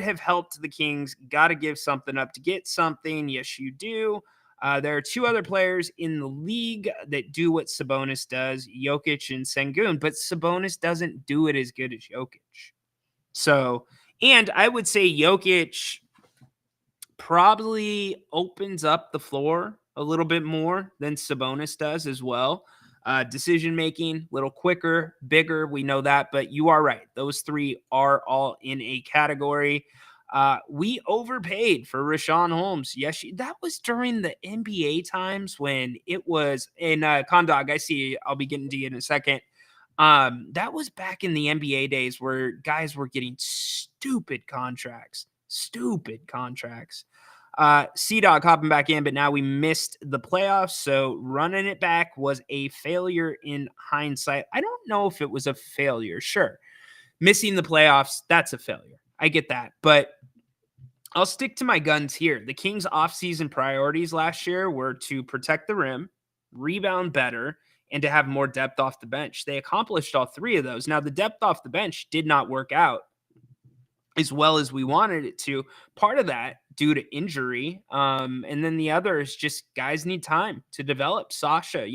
have helped the Kings? Got to give something up to get something. Yes, you do. There are 2 other players in the league that do what Sabonis does, Jokic and Sengun, but Sabonis doesn't do it as good as Jokic. So, and I would say Jokic probably opens up the floor a little bit more than Sabonis does as well. Decision making, a little quicker, bigger. We know that, but you are right. Those 3 are all in a category. We overpaid for Rashawn Holmes. Yes, that was during the NBA times when it was in Condog. I see. I'll be getting to you in a second. That was back in the NBA days where guys were getting stupid contracts. C-Dog hopping back in, but now we missed the playoffs, so running it back was a failure in hindsight. I don't know if it was a failure. Sure, missing the playoffs, that's a failure. I get that, but I'll stick to my guns here. The Kings' offseason priorities last year were to protect the rim, rebound better, and to have more depth off the bench. They accomplished all 3 of those. Now, the depth off the bench did not work out as well as we wanted it to. Part of that due to injury. And then the other is just guys need time to develop. Sasha,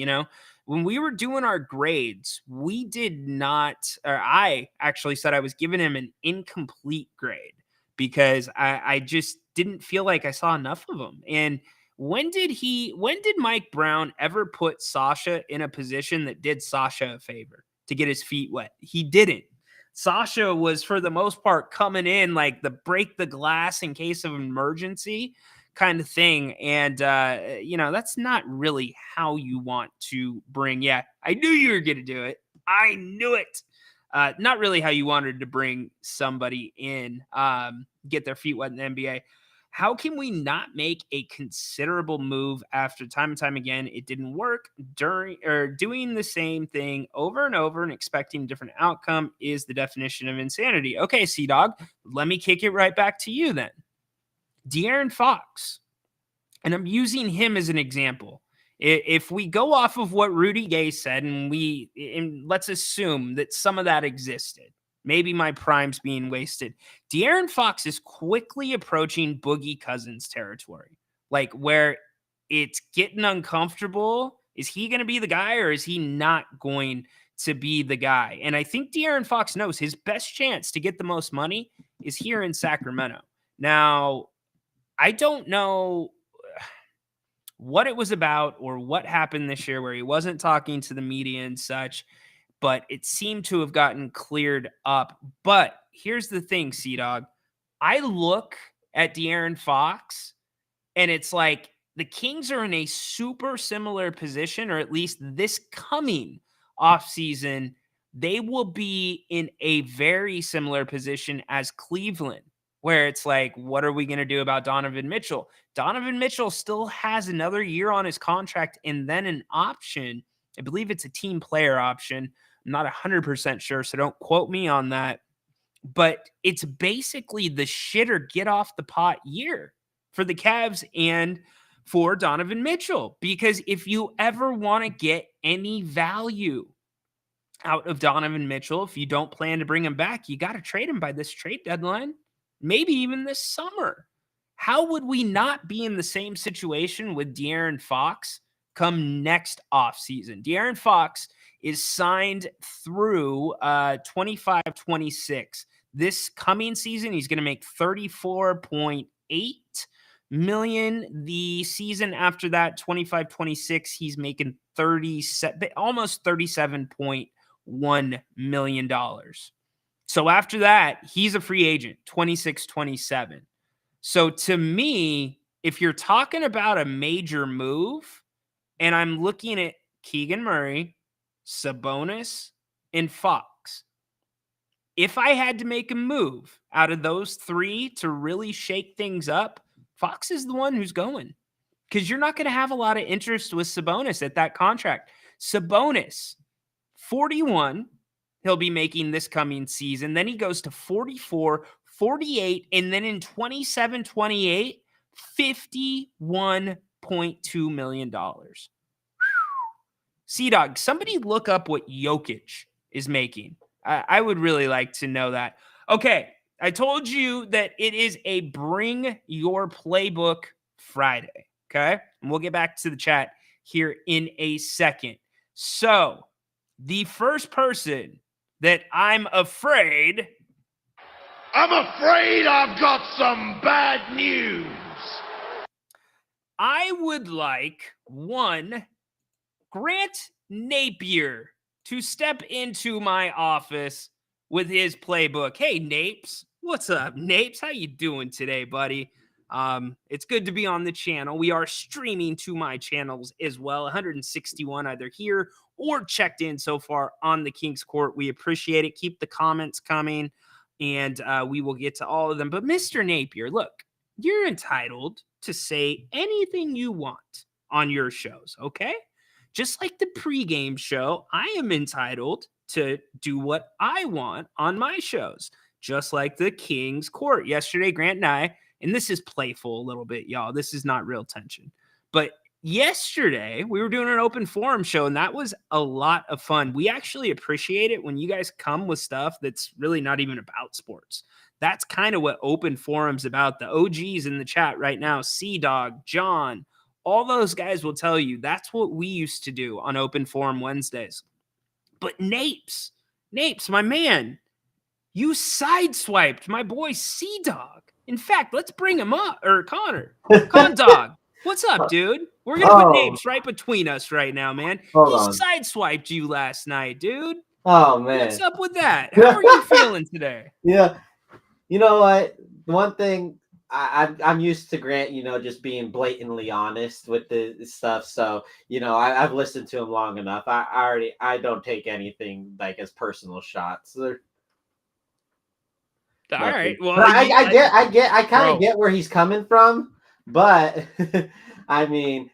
when we were doing our grades, we did not, or I actually said I was giving him an incomplete grade because I just didn't feel like I saw enough of him. And when did Mike Brown ever put Sasha in a position that did Sasha a favor to get his feet wet? He didn't. Sasha was, for the most part, coming in like the break the glass in case of emergency kind of thing. And, that's not really how you want to bring. Yeah, I knew you were going to do it. I knew it. Not really how you wanted to bring somebody in, get their feet wet in the NBA. How can we not make a considerable move after time and time again? It didn't work doing the same thing over and over and expecting a different outcome is the definition of insanity. Okay, C-Dog, let me kick it right back to you then. De'Aaron Fox, and I'm using him as an example. If we go off of what Rudy Gay said, and let's assume that some of that existed, maybe my prime's being wasted. De'Aaron Fox is quickly approaching Boogie Cousins territory, like where it's getting uncomfortable. Is he going to be the guy, or is he not going to be the guy? And I think De'Aaron Fox knows his best chance to get the most money is here in Sacramento. Now, I don't know what it was about or what happened this year where he wasn't talking to the media and such, but it seemed to have gotten cleared up. But here's the thing, Sea-Dog. I look at De'Aaron Fox, and it's like the Kings are in a super similar position, or at least this coming offseason, they will be in a very similar position as Cleveland, where it's like, what are we going to do about Donovan Mitchell? Donovan Mitchell still has another year on his contract and then an option. I believe it's a team player option. I'm not 100% sure, so don't quote me on that. But it's basically the shit or get off the pot year for the Cavs and for Donovan Mitchell. Because if you ever want to get any value out of Donovan Mitchell, if you don't plan to bring him back, you got to trade him by this trade deadline, maybe even this summer. How would we not be in the same situation with De'Aaron Fox come next offseason? De'Aaron Fox is signed through 25-26. This coming season, he's going to make $34.8 million. The season after that, 25-26, he's making almost $37.1 million. So after that, he's a free agent, 26-27. So to me, if you're talking about a major move, and I'm looking at Keegan Murray, Sabonis, and Fox, if I had to make a move out of those three to really shake things up, Fox is the one who's going. Because you're not going to have a lot of interest with Sabonis at that contract. Sabonis, 41, he'll be making this coming season. Then he goes to 44, 48, and then in 27-28, $51.2 million. Sea-Dog, somebody look up what Jokic is making. I would really like to know that. Okay, I told you that it is a Bring Your Playbook Friday, okay? And we'll get back to the chat here in a second. So, the first person that I'm afraid I've got some bad news. I would like one Grant Napier to step into my office with his playbook. Hey, Napes. What's up, Napes? How you doing today, buddy? It's good to be on the channel. We are streaming to my channels as well. 161 either here or checked in so far on the King's Court. We appreciate it. Keep the comments coming, and we will get to all of them. But Mr. Napier, look, you're entitled to say anything you want on your shows, okay? Just like the pregame show, I am entitled to do what I want on my shows, just like the King's Court. Yesterday, Grant and I, and this is playful a little bit, y'all. This is not real tension. But yesterday, we were doing an open forum show, and that was a lot of fun. We actually appreciate it when you guys come with stuff that's really not even about sports. That's kind of what open forum's about. The OGs in the chat right now, Sea-Dog, John, all those guys will tell you that's what we used to do on Open Forum Wednesdays. But Napes, my man, you sideswiped my boy Sea-Dog. In fact, let's bring him up. Or Connor. Con-Dog, what's up, dude? We're going to put Napes right between us right now, man. He sideswiped you last night, dude. Oh, man. What's up with that? How are you feeling today? Yeah. You know what? One thing, I'm used to Grant, just being blatantly honest with the stuff. So, I've listened to him long enough. I don't take anything like as personal shots. All right. Well, I kind of get where he's coming from, but I mean,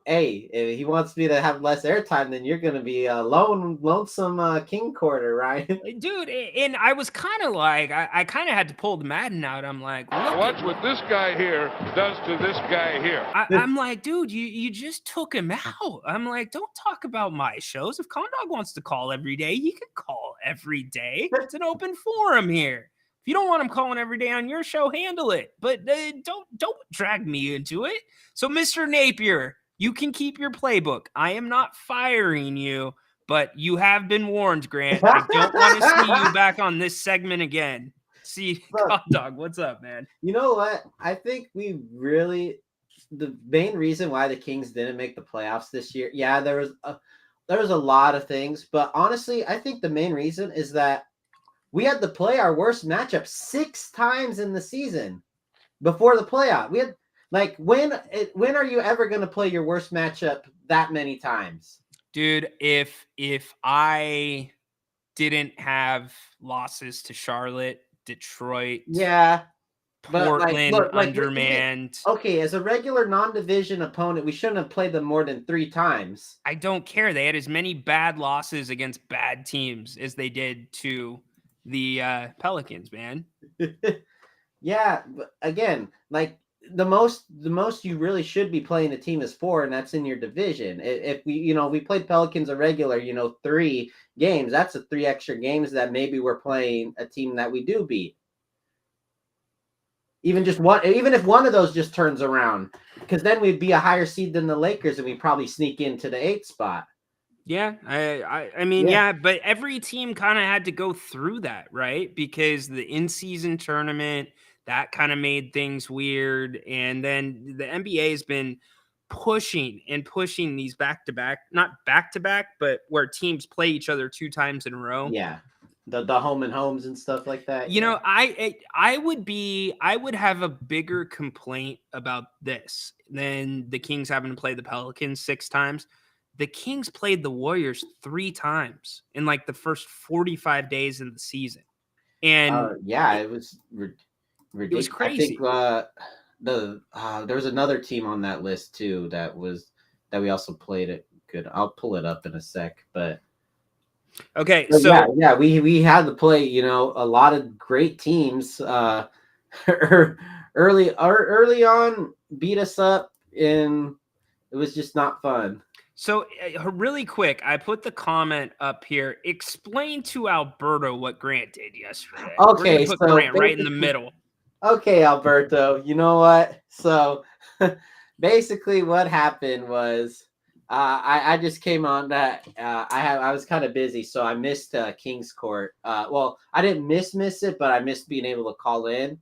hey, if he wants me to have less airtime, then you're gonna be a lonesome king quarter, Ryan. Dude, and I was kind of like, I kind of had to pull the Madden out. I'm like, look Watch what this guy here does to this guy here. I'm like, dude, you just took him out. I'm like, don't talk about my shows. If Condog wants to call every day, he can call every day. It's an open forum here. If you don't want him calling every day on your show, handle it. But don't drag me into it. So, Mr. Napier, you can keep your playbook. I am not firing you, but you have been warned, Grant. I don't want to see you back on this segment again. See, Condog, what's up, man? You know what? I think the main reason why the Kings didn't make the playoffs this year. Yeah, there was a lot of things, but honestly, I think the main reason is that we had to play our worst matchup 6 times in the season before the playoff. We had when are you ever going to play your worst matchup that many times? Dude, if I didn't have losses to Charlotte, Detroit, Yeah, Portland, undermanned. Okay, as a regular non-division opponent, we shouldn't have played them more than 3 times. I don't care. They had as many bad losses against bad teams as they did to the Pelicans, man. Yeah, but again, the most you really should be playing a team is 4, and that's in your division. If we played Pelicans a regular, 3 games, that's 3 extra games that maybe we're playing a team that we do beat. Even if one of those just turns around, because then we'd be a higher seed than the Lakers, and we'd probably sneak into the 8th spot. Yeah, I mean, yeah, but every team kind of had to go through that, right? Because the in-season tournament, that kind of made things weird. And then the NBA has been pushing these back-to-back, not back-to-back, but where teams play each other 2 times in a row. Yeah. The home and homes and stuff like that. I would have a bigger complaint about this than the Kings having to play the Pelicans 6 times. The Kings played the Warriors 3 times in the first 45 days of the season. And it was ridiculous. It was crazy. I think there was another team on that list too that we also played it good. I'll pull it up in a sec, but okay. So we had to play, a lot of great teams early on, beat us up, and it was just not fun. So really quick, I put the comment up here. Explain to Alberto what Grant did yesterday. Okay, put Grant right in the middle. Okay, Alberto, you know what? So basically what happened was I just came on that I was kind of busy, so I missed King's Court. Well, I didn't miss it, but I missed being able to call in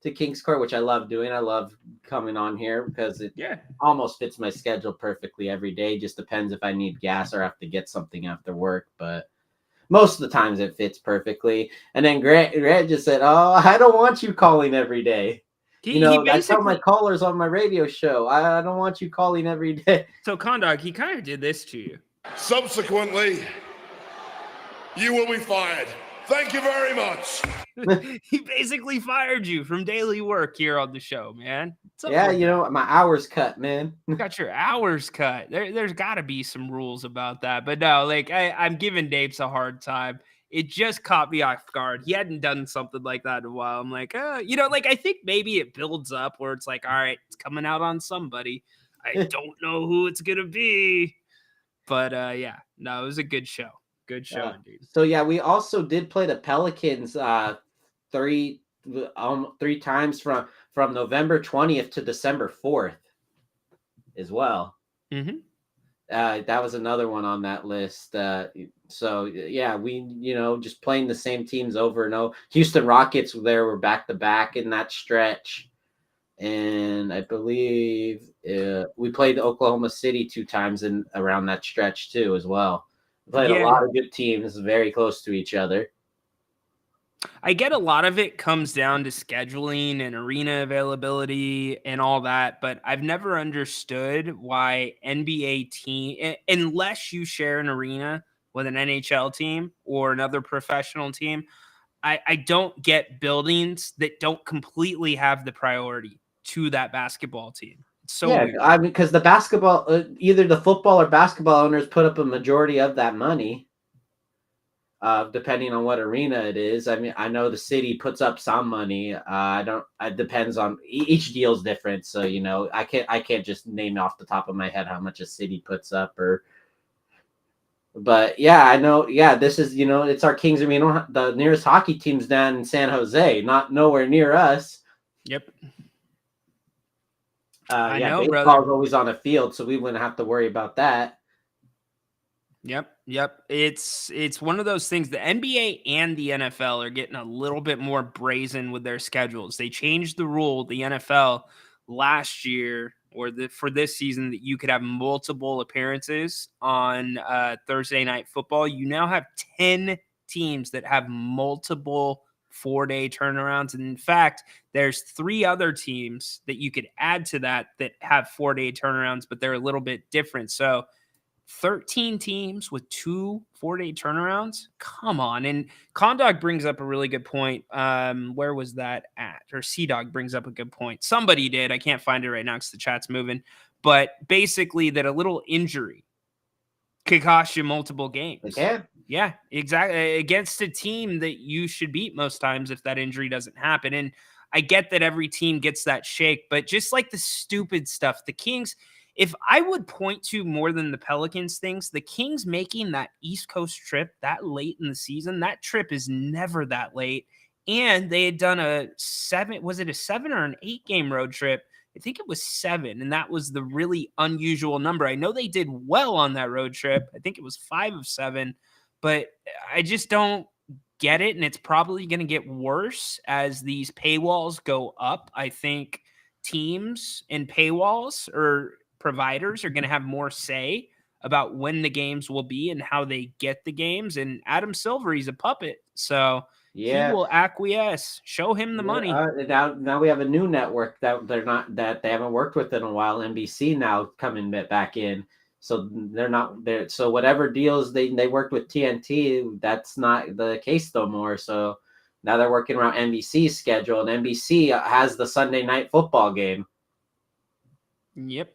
to King's Court, which I love doing. I love coming on here because it almost fits my schedule perfectly every day. Just depends if I need gas or have to get something after work, but most of the times it fits perfectly. And then Grant just said, "Oh, I don't want you calling every day." I tell my callers on my radio show, I don't want you calling every day. So, Condog, he kind of did this to you. Subsequently, you will be fired. Thank you very much. He basically fired you from daily work here on the show, man. Yeah, my hours cut, man. You got your hours cut. There's got to be some rules about that. But no, I'm giving Dapes a hard time. It just caught me off guard. He hadn't done something like that in a while. I'm like, I think maybe it builds up where it's like, all right, it's coming out on somebody. I don't know who it's going to be. But it was a good show. Good show, indeed. So we also did play the Pelicans 3 times from November 20th to December 4th as well. Mm-hmm. That was another one on that list. We just playing the same teams over and over. Houston Rockets were back to back in that stretch, and I believe we played Oklahoma City 2 times in around that stretch too as well. Played a lot of good teams very close to each other. I get a lot of it comes down to scheduling and arena availability and all that, but I've never understood why NBA team, unless you share an arena with an NHL team or another professional team, I don't get buildings that don't completely have the priority to that basketball team. So Yeah, weird. I mean, because the basketball, either the football or basketball owners put up a majority of that money, depending on what arena it is. I mean, I know the city puts up some money. I don't. It depends on each deal's different. So I can't just name off the top of my head how much a city puts up or. But yeah, I know. Yeah, this is it's our Kings Arena. The nearest hockey team's down in San Jose, not nowhere near us. Yep. Yeah, know, baseball brother. is always on a field, so we wouldn't have to worry about that. Yep. It's one of those things. The NBA and the NFL are getting a little bit more brazen with their schedules. They changed the rule, the NFL last year for this season, that you could have multiple appearances on Thursday night football. You now have 10 teams that have multiple 4-day turnarounds. And in fact, there's 3 other teams that you could add to that have 4-day turnarounds, but they're a little bit different. So 13 teams with 2 4-day turnarounds. Come on. And Condog brings up a really good point. Where was that at? Or Sea Dog brings up a good point. Somebody did. I can't find it right now because the chat's moving. But basically, that a little injury could cost you multiple games. They can. Yeah, exactly. Against a team that you should beat most times if that injury doesn't happen. And I get that every team gets that shake, but just like the stupid stuff, the Kings, if I would point to more than the Pelicans things, the Kings making that East Coast trip that late in the season, that trip is never that late. And they had done a 7 or an 8 game road trip? I think it was 7, and that was the really unusual number. I know they did well on that road trip. I think it was 5 of 7, but I just don't get it, and it's probably going to get worse as these paywalls go up. I think teams and paywalls or providers are going to have more say about when the games will be and how they get the games. And Adam Silver, he's a puppet, so he Yeah. will acquiesce. Show him the money. Now we have a new network that they haven't worked with in a while. NBC now coming back in, so they're not there. So whatever deals they worked with TNT, that's not the case no more. So now they're working around NBC's schedule, and NBC has the Sunday night football game. Yep.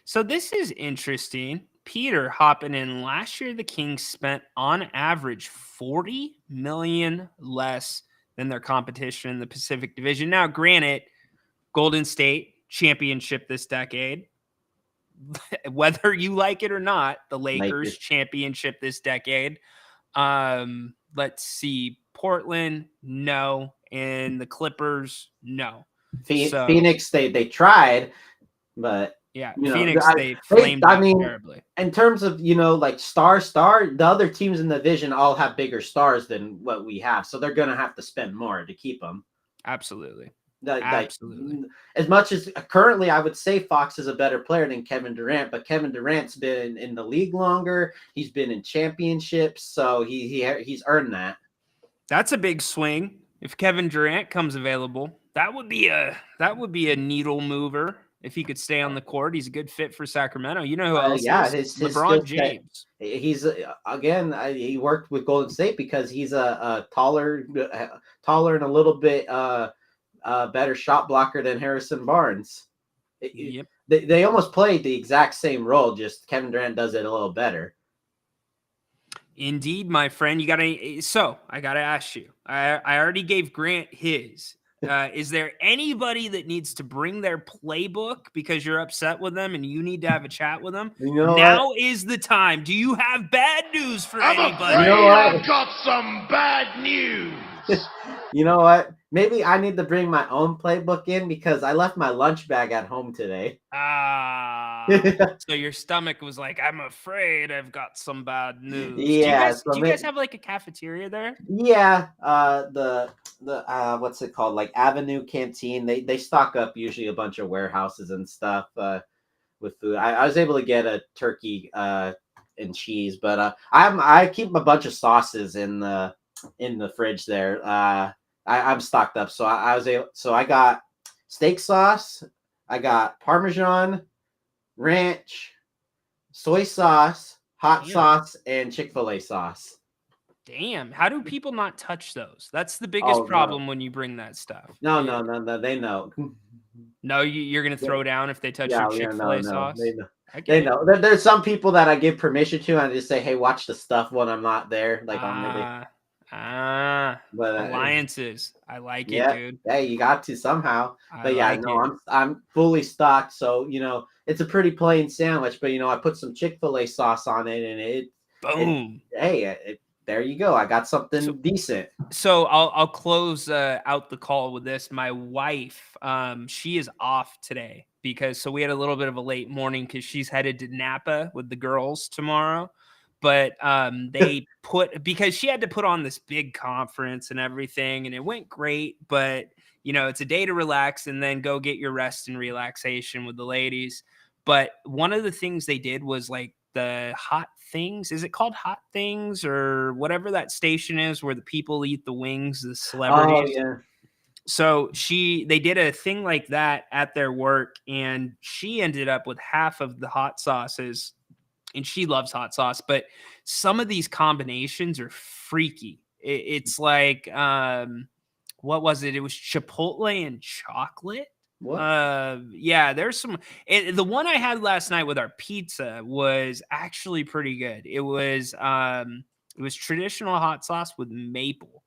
So this is interesting. Peter hopping in. Last year, the Kings spent on average $40 million less than their competition in the Pacific Division. Now, granted, Golden State championship this decade. Whether you like it or not, the Lakers championship this decade. Let's see. Portland, no. And the Clippers, no. Phoenix, they tried, but yeah, you know, Phoenix, they flamed out terribly. In terms of, like star, the other teams in the division all have bigger stars than what we have. So they're going to have to spend more to keep them. Absolutely. Absolutely. As much as currently I would say Fox is a better player than Kevin Durant, but Kevin Durant's been in the league longer. He's been in championships, so he's earned that. That's a big swing. If Kevin Durant comes available, that would be a needle mover. If he could stay on the court, he's a good fit for Sacramento. You know who else? His LeBron James. He's he worked with Golden State because he's a taller and a little bit better shot blocker than Harrison Barnes. Yep. They almost played the exact same role, just Kevin Durant does it a little better. Indeed, my friend. I gotta ask you. I already gave Grant his. Is there anybody that needs to bring their playbook because you're upset with them and you need to have a chat with them? Now is the time. Do you have bad news for anybody? I've got some bad news. You know what? Maybe I need to bring my own playbook in because I left my lunch bag at home today. So your stomach was like, I'm afraid I've got some bad news. Yeah. Do you guys have like a cafeteria there? Yeah. The what's it called? Like Avenue Canteen. They stock up usually a bunch of warehouses and stuff with food. I was able to get a turkey and cheese, but I keep a bunch of sauces in the fridge there. I'm stocked up, so I got steak sauce, I got Parmesan, ranch, soy sauce, hot sauce, and Chick-fil-A sauce. Damn, how do people not touch those? That's the biggest problem when you bring that stuff. No, they know. No, you're gonna throw down if they touch your Chick-fil-A sauce. They know. I get They it. know. There's some people that I give permission to, and I just say, "Hey, watch the stuff when I'm not there." Like on my day. But Alliances. I like it, yeah, dude. hey, you got to somehow. I But yeah, like no, it. I'm fully stocked. So it's a pretty plain sandwich, but I put some Chick-fil-A sauce on it, and Boom. there you go. I got something So- decent. So I'll close out the call with this. My wife, she is off today because we had a little bit of a late morning because she's headed to Napa with the girls tomorrow. But they because she had to put on this big conference and everything, and it went great. But it's a day to relax and then go get your rest and relaxation with the ladies. But one of the things they did was like the Hot Things. Is it called Hot Things or whatever that station is where the people eat the wings, the celebrities? Oh yeah. So they did a thing like that at their work, and she ended up with half of the hot sauces, and she loves hot sauce, but some of these combinations are freaky. It's like, what was it? It was Chipotle and chocolate. What? Yeah, there's some. The one I had last night with our pizza was actually pretty good. It was traditional hot sauce with maple,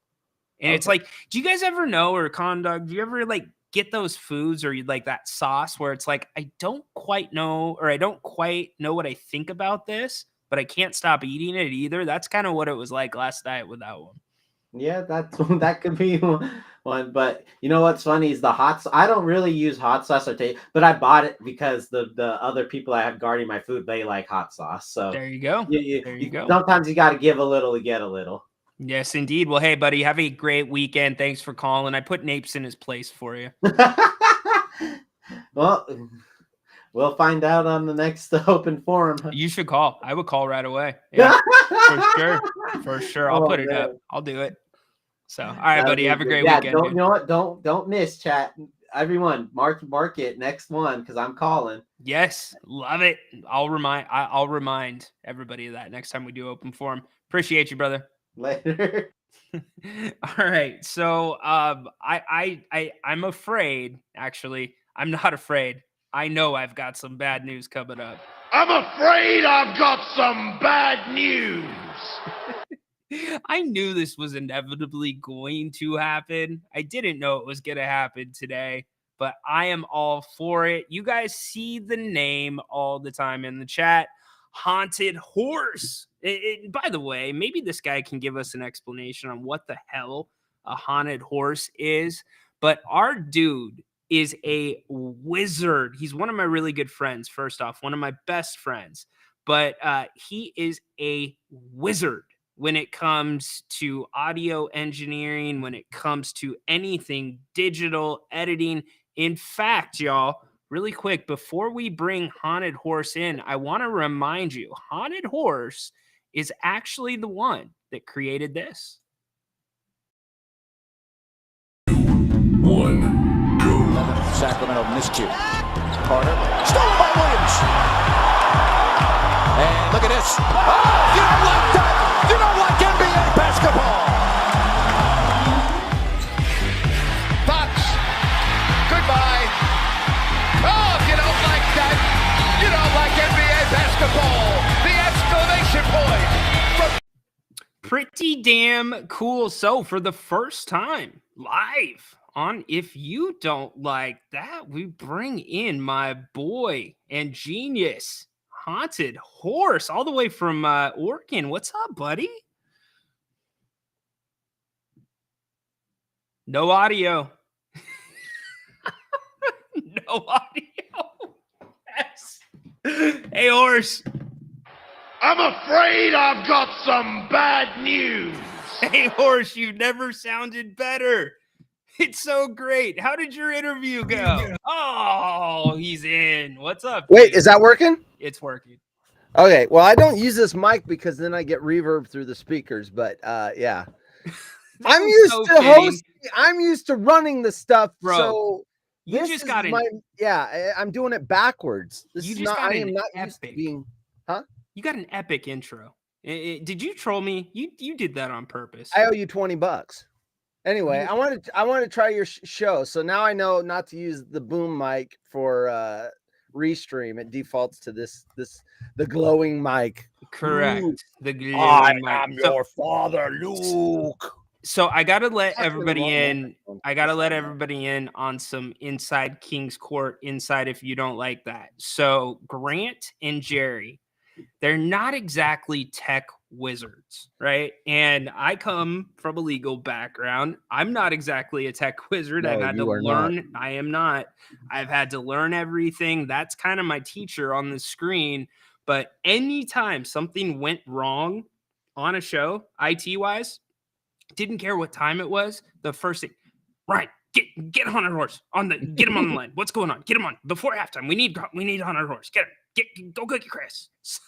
and it's Okay. like, do you guys ever know, or Condog, do you ever like get those foods or you like that sauce where it's like, I don't quite know, or I don't quite know what I think about this, but I can't stop eating it either. That's kind of what it was like last night with that one. Yeah, that could be one. But you know what's funny is the hot. I don't really use hot sauce or taste, but I bought it because the other people I have guarding my food, they like hot sauce. So There you go. there you go. Sometimes you got to give a little to get a little. Yes, indeed. Well, hey, buddy, have a great weekend. Thanks for calling. I put Napes in his place for you. Well, we'll find out on the next open forum. You should call. I would call right away. Yeah, for sure. For sure. I'll put it up. I'll do it. So, all right, buddy. Have a great weekend. You know what? Don't miss, chat. Everyone, mark it next one because I'm calling. Yes, love it. I'll remind everybody of that next time we do open forum. Appreciate you, brother. Later. All right. So I'm afraid, actually, I'm not afraid. I know I've got some bad news coming up. I'm afraid I've got some bad news. I knew this was inevitably going to happen. I didn't know it was going to happen today, but I am all for it. You guys see the name all the time in the chat. Haunted Horse. By the way, maybe this guy can give us an explanation on what the hell a haunted horse is. But our dude is a wizard. He's one of my really good friends, first off, one of my best friends. But he is a wizard when it comes to audio engineering, when it comes to anything digital editing. In fact, y'all, really quick, before we bring Haunted Horse in, I want to remind you, Haunted Horse is actually the one that created this. 1, go. Sacramento miscue. Carter, stolen by Williams. And look at this. Oh, you don't like that. You don't like NBA basketball. Fox, goodbye. Oh, if you don't like that, you don't like NBA basketball. The exclamation point. Pretty damn cool. So for the first time live on If You Don't Like That, we bring in my boy and genius, Haunted Horse, all the way from Oregon. What's up, buddy? No audio. No audio. Yes. Hey, Horse. I'm afraid I've got some bad news. Hey, Horse, you've never sounded better. It's so great. How did your interview go? Oh, he's in. What's up? Wait, dude? is that working? It's working. Okay, well, I don't use this mic because then I get reverb through the speakers, but yeah. I'm used so to fitting. hosting. I'm used to running the stuff. Bro, so you this just is got an I'm doing it backwards. This You is just not got I an am not epic. used to being You got an epic intro. Did you troll me? You did that on purpose. I owe you $20. Anyway, I want to try your show. So now I know not to use the boom mic for restream. It defaults to the glowing mic. Correct. Ooh, The I glowing mic. am your father, Luke. So I gotta let Actually, everybody wrong in. microphone. I gotta let everybody in on some inside King's Court inside if you don't like that. So Grant and Jerry, they're not exactly tech wizards, right? And I come from a legal background. I'm not exactly a tech wizard. I've No, had to you are not. learn. I am not. I've had to learn everything. That's kind of my teacher on the screen. But anytime something went wrong on a show, IT wise, didn't care what time it was. The first thing, right? Get on our horse. Get him on the line. What's going on? Get him on before halftime. We need on our horse. Get him. Go get Chris. So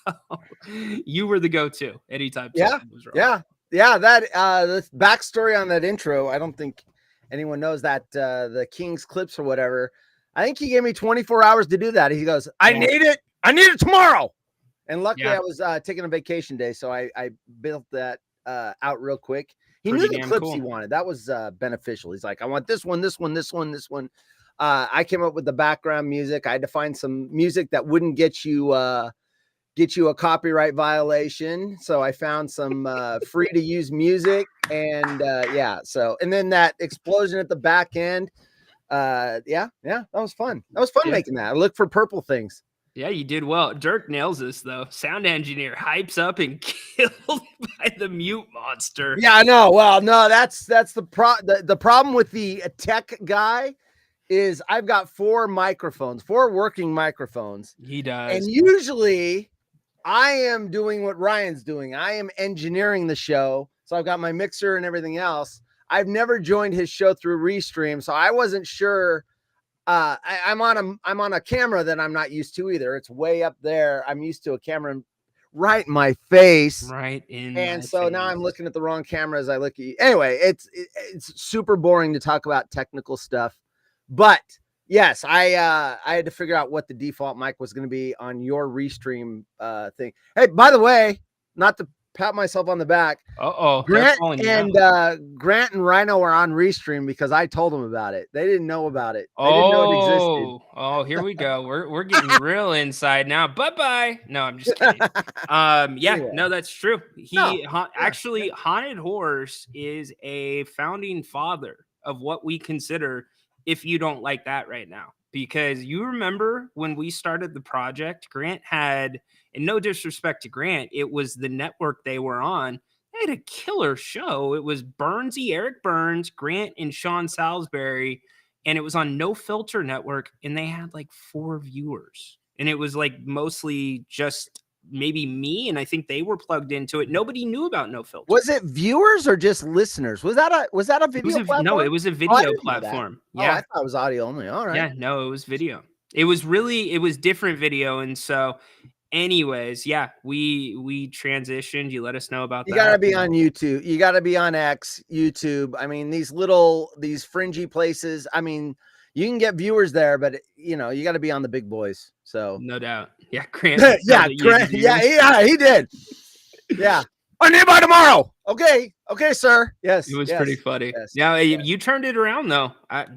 you were the go-to anytime. something was wrong. Yeah. That the backstory on that intro. I don't think anyone knows that the King's clips or whatever. I think he gave me 24 hours to do that. He goes, I need it tomorrow. And luckily, I was taking a vacation day, so I built that out real quick. He knew the clips he wanted. That was beneficial. He's like, I want this one, this one, this one, this one. I came up with the background music. I had to find some music that wouldn't get you a copyright violation. So I found some free to use music, and and then that explosion at the back end. That was fun. That was fun making that. I look for purple things. Yeah, you did well. Dirk nails this though. Sound engineer hypes up and killed by the mute monster. Yeah, I know. Well, no, that's the problem with the tech guy is I've got 4 working microphones. He does. And usually I am doing what Ryan's doing. I am engineering the show. So I've got my mixer and everything else. I've never joined his show through Restream, so I wasn't sure. I'm on a camera that I'm not used to either. It's way up there. I'm used to a camera right in my face. Right in. And so now I'm looking at the wrong camera as I look at you. Anyway, it's super boring to talk about technical stuff. But yes, I had to figure out what the default mic was going to be on your Restream thing. Hey, by the way, not to pat myself on the back. Grant and Rhino are on Restream because I told them about it. They didn't know about it. They didn't know it existed. Oh, here we go. We're getting real inside now. Bye. No, I'm just kidding. No, that's true. Actually, Haunted Horse is a founding father of what we consider, if you don't like that right now. Because you remember when we started the project, Grant had, and no disrespect to Grant, it was the network they were on. They had a killer show. It was Eric Burns, Grant, and Sean Salisbury, and it was on No Filter Network, and they had like 4 viewers. And it was like mostly just maybe me, and I think they were plugged into it. Nobody knew about No Filter. Was it viewers or just listeners? Was that a video platform? No, it was a video platform. Yeah, I thought it was audio only. All right. Yeah, no, it was video. It was different video, and so anyways, we transitioned. You let us know about that. You gotta be on YouTube. You gotta be on X, YouTube. I mean, these fringy places. I mean, you can get viewers there, but you got to be on the big boys. So no doubt. Yeah, Grant. Grant. Yeah, he did. Yeah. I need by tomorrow. Okay, sir. Yes. It was pretty funny. Yes, now you turned it around though.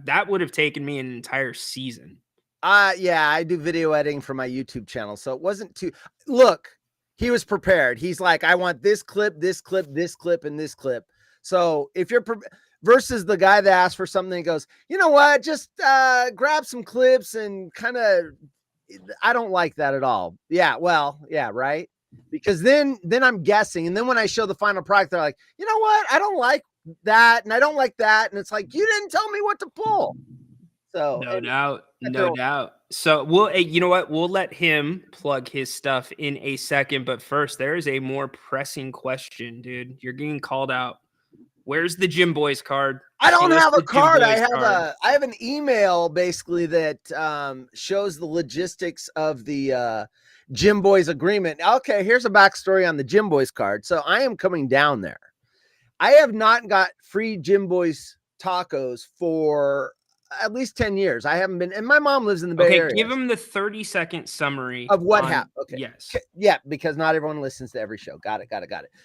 That would have taken me an entire season. I do video editing for my YouTube channel, so it wasn't too. Look, he was prepared. He's like, I want this clip, this clip, this clip, and this clip. So if you're versus the guy that asked for something, he goes, you know what, just grab some clips and kind of. I don't like that at all. Yeah, well, yeah, right. Because then I'm guessing, and then when I show the final product, they're like, you know what, I don't like that, and I don't like that, and it's like you didn't tell me what to pull. So no doubt. So you know what? We'll let him plug his stuff in a second. But first, there is a more pressing question, dude. You're getting called out. Where's the Gym Boys card? I don't have a card. I have an email basically that shows the logistics of the Gym Boys agreement. Okay, here's a backstory on the Gym Boys card. So I am coming down there. I have not got free Gym Boys tacos for at least 10 years. I haven't been, and my mom lives in the Bay Okay, Area. give him the 30-second summary of what on- happened. Okay. Yes. Yeah, because not everyone listens to every show. Got it.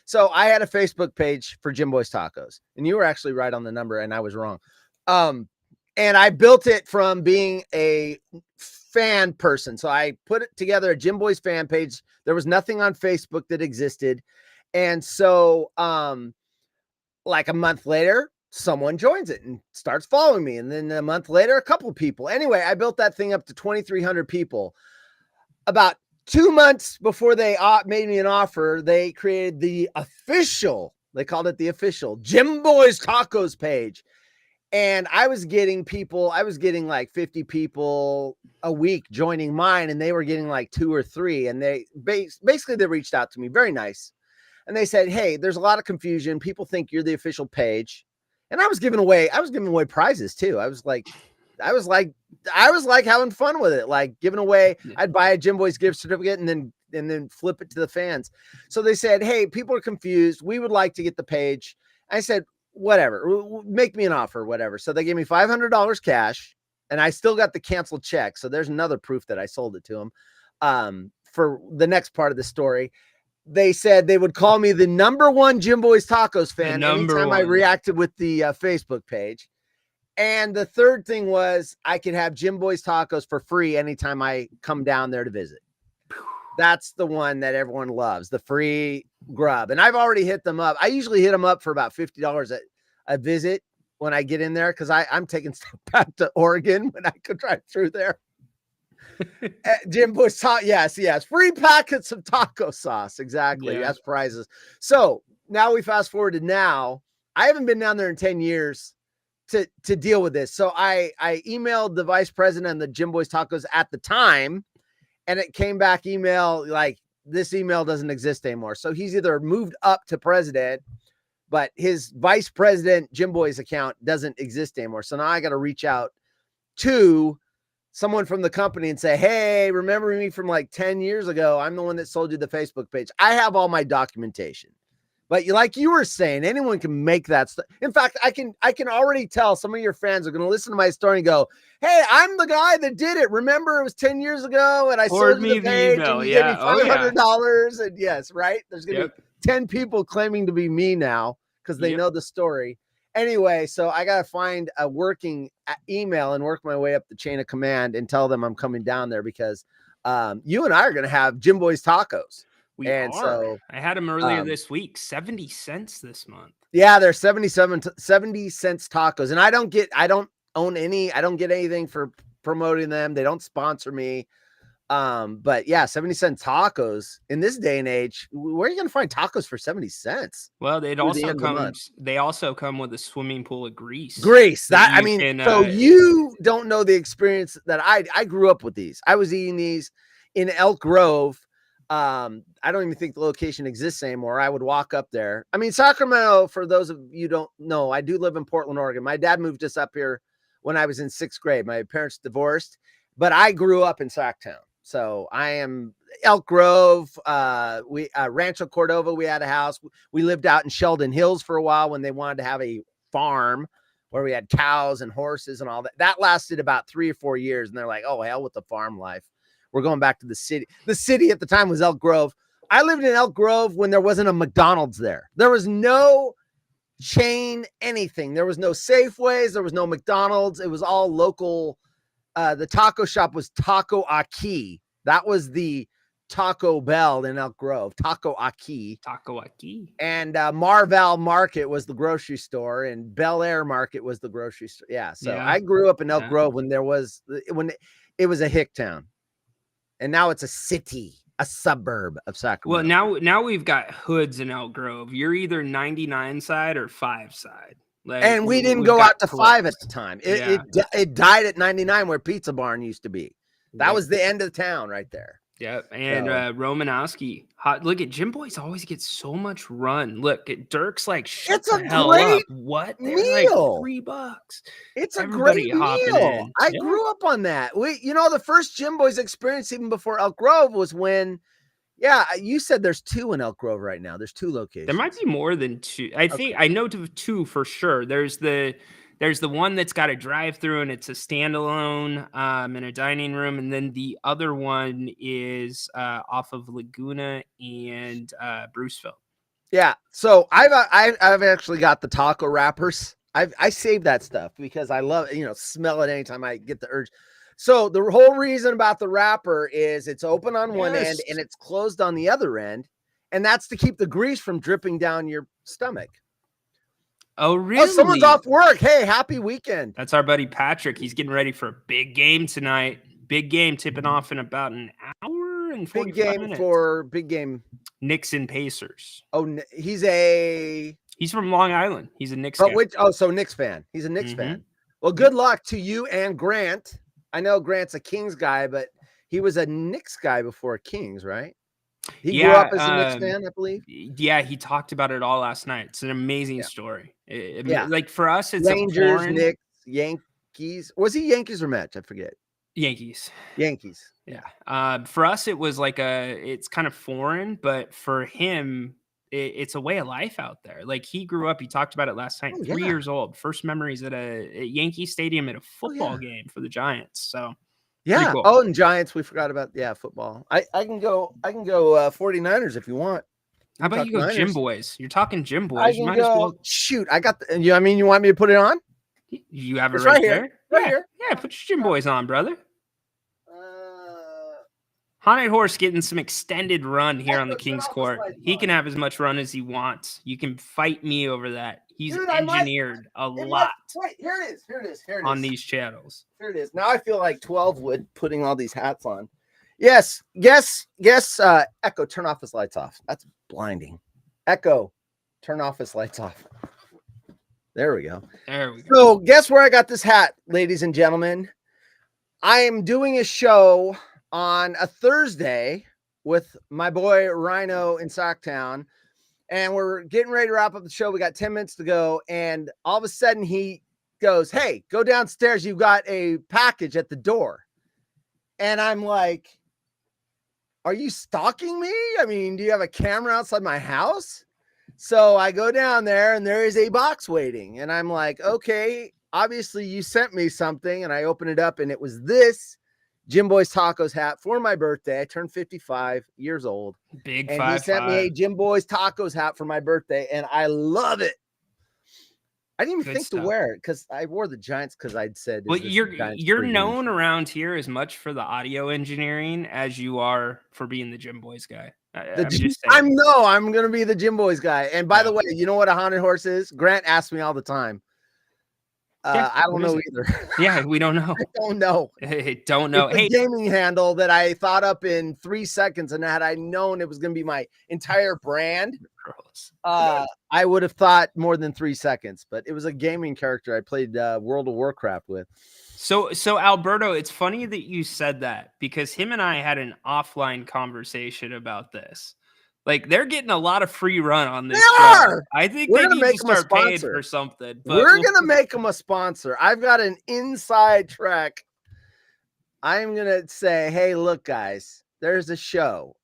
So I had a Facebook page for Jim Boy's Tacos, and you were actually right on the number, and I was wrong. And I built it from being a fan person. So I put it together a Jim Boy's fan page. There was nothing on Facebook that existed. And so like a month later, someone joins it and starts following me. And then a month later, a couple of people. Anyway, I built that thing up to 2,300 people. About 2 months before they made me an offer, they created the official, they called it the official Jim Boy's Tacos page. And I was getting like 50 people a week joining mine, and they were getting like 2 or 3. And they basically they reached out to me, very nice. And they said, hey, there's a lot of confusion. People think you're the official page. And I was giving away prizes too. I was like having fun with it, like giving away. I'd buy a Jim Boy's gift certificate and then flip it to the fans. So they said, hey, people are confused. We would like to get the page. I said, whatever, make me an offer, whatever. So they gave me $500 cash, and I still got the canceled check. So there's another proof that I sold it to them. For the next part of the story, they said they would call me the #1 Jim Boy's Tacos fan anytime I reacted with the Facebook page. And the third thing was I could have Jim Boy's Tacos for free anytime I come down there to visit. That's the one that everyone loves, the free grub. And I've already hit them up. I usually hit them up for about $50 a visit when I get in there, because I'm taking stuff back to Oregon when I could drive through there. Jim Boy's yes. Free packets of taco sauce. Exactly. Yeah. Yes, prizes. So now we fast forward to now. I haven't been down there in 10 years to deal with this. So I emailed the vice president of the Jim Boy's Tacos at the time, and it came back email like, this email doesn't exist anymore. So he's either moved up to president, but his vice president Jim Boy's account doesn't exist anymore. So now I got to reach out to someone from the company and say, hey, remember me from like 10 years ago? I'm the one that sold you the Facebook page. I have all my documentation. But like you were saying, anyone can make that stuff. In fact, I can already tell some of your fans are going to listen to my story and go, hey, I'm the guy that did it. Remember, it was 10 years ago, and I sold you the page, and you gave me $500. And yes, right? There's going to be 10 people claiming to be me now because they know the story. Anyway, so I got to find a working email and work my way up the chain of command and tell them I'm coming down there, because you and I are going to have Jim Boy's Tacos. So I had them earlier this week, 70 cents this month. Yeah, they're 70 cents tacos. And I don't get anything for promoting them. They don't sponsor me. But yeah, 70 cent tacos in this day and age. Where are you going to find tacos for 70 cents? Well, they also come with a swimming pool of grease. So you don't know the experience that I grew up with these. I was eating these in Elk Grove. I don't even think the location exists anymore. I would walk up there. I mean, Sacramento, for those of you don't know, I do live in Portland, Oregon. My dad moved us up here when I was in 6th grade. My parents divorced, but I grew up in Sacktown. So I am Elk Grove. Rancho Cordova, we had a house. We lived out in Sheldon Hills for a while when they wanted to have a farm where we had cows and horses and all that. That lasted about 3 or 4 years. And they're like, oh, hell with the farm life. We're going back to the city. The city at the time was Elk Grove. I lived in Elk Grove when there wasn't a McDonald's there. There was no chain anything. There was no Safeways. There was no McDonald's. It was all local. The taco shop was Taco Aki. That was the Taco Bell in Elk Grove. Taco Aki. And Marval Market was the grocery store, and Bel Air Market was the grocery store. Yeah. So I grew up in Elk Grove when it was a hick town. And now it's a city, a suburb of Sacramento. Well, now we've got hoods in Elk Grove. You're either 99 side or 5 side. And we didn't go out to 5 at the time. It died at 99 where Pizza Barn used to be. That was the end of town right there. Yep. And Romanowski. Look at Jim Boy's always gets so much run. Look at Dirk's like, shut the hell up. What? Meal. Like $3. It's a great meal. I grew up on that. The first Jim Boy's experience, even before Elk Grove, was when, you said there's 2 in Elk Grove right now. There's 2 locations. There might be more than 2. I think I know 2 for sure. There's the There's the one that's got a drive-through and it's a standalone in a dining room, and then the other one is off of Laguna and Bruceville. Yeah. So I've actually got the taco wrappers. I save that stuff because I love, smell it anytime I get the urge. So the whole reason about the wrapper is it's open on one end and it's closed on the other end, and that's to keep the grease from dripping down your stomach. Oh, really? Oh, someone's off work. Hey, happy weekend. That's our buddy Patrick. He's getting ready for a big game tonight. Big game tipping off in about an hour and 45 minutes. Big game. Knicks and Pacers. Oh, he's from Long Island. He's a Knicks guy. So Knicks fan. He's a Knicks fan. Well, good luck to you and Grant. I know Grant's a Kings guy, but he was a Knicks guy before Kings, right? He grew up as a Knicks fan, I believe. Yeah, he talked about it all last night. It's an amazing story. Like for us, it's Rangers, Knicks, Yankees. Was he Yankees or Mets? I forget. Yankees. Yeah. For us, it was like it's kind of foreign, but for him, it's a way of life out there. Like he grew up, he talked about it last night, 3 years old. First mememories at a Yankee Stadium at a football game for the Giants. So yeah. Cool. Oh, and Giants, we forgot about football. I can go 49ers if you want. How about you go Niners. Gym Boys? You're talking Gym Boys. You might as well shoot. I got you want me to put it on? You have it it's right here. there? Right here. Yeah, put your Gym Boys on, brother. Haunted Horse getting some extended run here on the King's Court. He can have as much run as he wants. You can fight me over that. He's engineered a lot. Wait, here it is. On these channels. Here it is. Now I feel like 12-wood putting all these hats on. Yes. Echo, turn off his lights off. That's blinding. Echo, turn off his lights off. There we go. So guess where I got this hat, ladies and gentlemen? I am doing a show on a Thursday with my boy Rhino in Socktown, and we're getting ready to wrap up the show. We got 10 minutes to go, and all of a sudden he goes, "Hey, go downstairs. You've got a package at the door." And I'm like, "Are you stalking me? I mean, do you have a camera outside my house?" So I go down there and there is a box waiting, and I'm like, "Okay, obviously you sent me something." And I open it up and it was this Jim Boy's Tacos hat for my birthday. I turned 55 years old. Big and 5'5". He sent me a Jim Boy's Tacos hat for my birthday, and I love it. I didn't even think to wear it because I wore the Giants because I'd said. Well, you're known around here as much for the audio engineering as you are for being the Jim Boys guy. I'm going to be the Jim Boys guy. And by the way, you know what a haunted horse is? Grant asks me all the time. I don't know either. Yeah, we don't know. I don't know. Don't know. It's a gaming handle that I thought up in 3 seconds, and had I known it was going to be my entire brand, I would have thought more than 3 seconds. But it was a gaming character I played World of Warcraft with. So Alberto, it's funny that you said that because him and I had an offline conversation about this. Like they're getting a lot of free run on this show. I think they need to start paying for something. But we're gonna make them a sponsor. I've got an inside track. I'm gonna say, hey, look, guys, there's a show,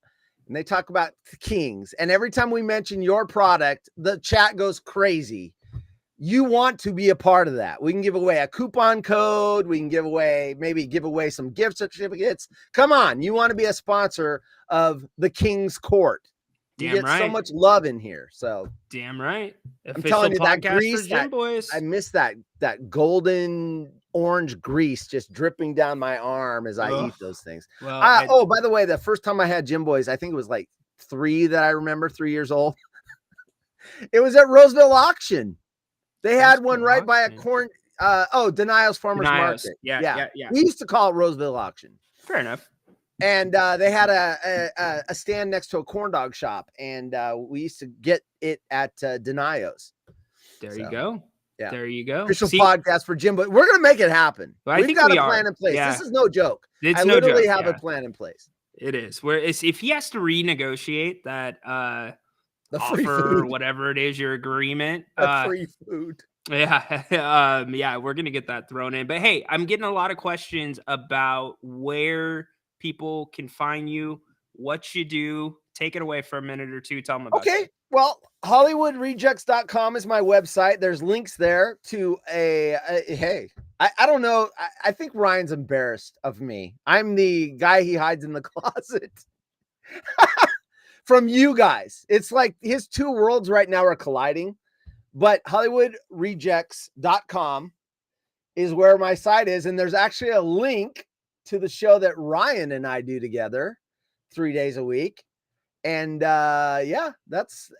and they talk about the Kings, and every time we mention your product, the chat goes crazy. You want to be a part of that. We can give away a coupon code. We can give away some gift certificates. Come on, you want to be a sponsor of the King's Court. You get so much love in here. So damn right. I'm telling you, that grease, I miss that golden orange grease just dripping down my arm as I eat those things. Well, by the way, the first time I had Jim Boys, I think it was like 3 that I remember, 3 years old. It was at Roseville Auction. They had one right by a corn. Denial's Farmers Market. Yeah. We used to call it Roseville Auction. Fair enough. And they had a stand next to a corn dog shop, and we used to get it at Denio's. You go. Yeah, there you go. Official podcast for Jim, but we're gonna make it happen. Well, We've got a plan in place. Yeah. This is no joke. I literally have a plan in place. It is. Where if he has to renegotiate that the offer free food, or whatever it is, your agreement, free food. Yeah, we're gonna get that thrown in. But hey, I'm getting a lot of questions about where people can find you, what you do. take it away for a minute or two. Tell them about Okay. it. Well, HollywoodRejects.com is my website. There's links there to hey, I don't know. I think Ryan's embarrassed of me. I'm the guy he hides in the closet from you guys. It's like his two worlds right now are colliding. But HollywoodRejects.com is where my site is. And there's actually a link to the show that Ryan and I do together 3 days a week. And yeah, that's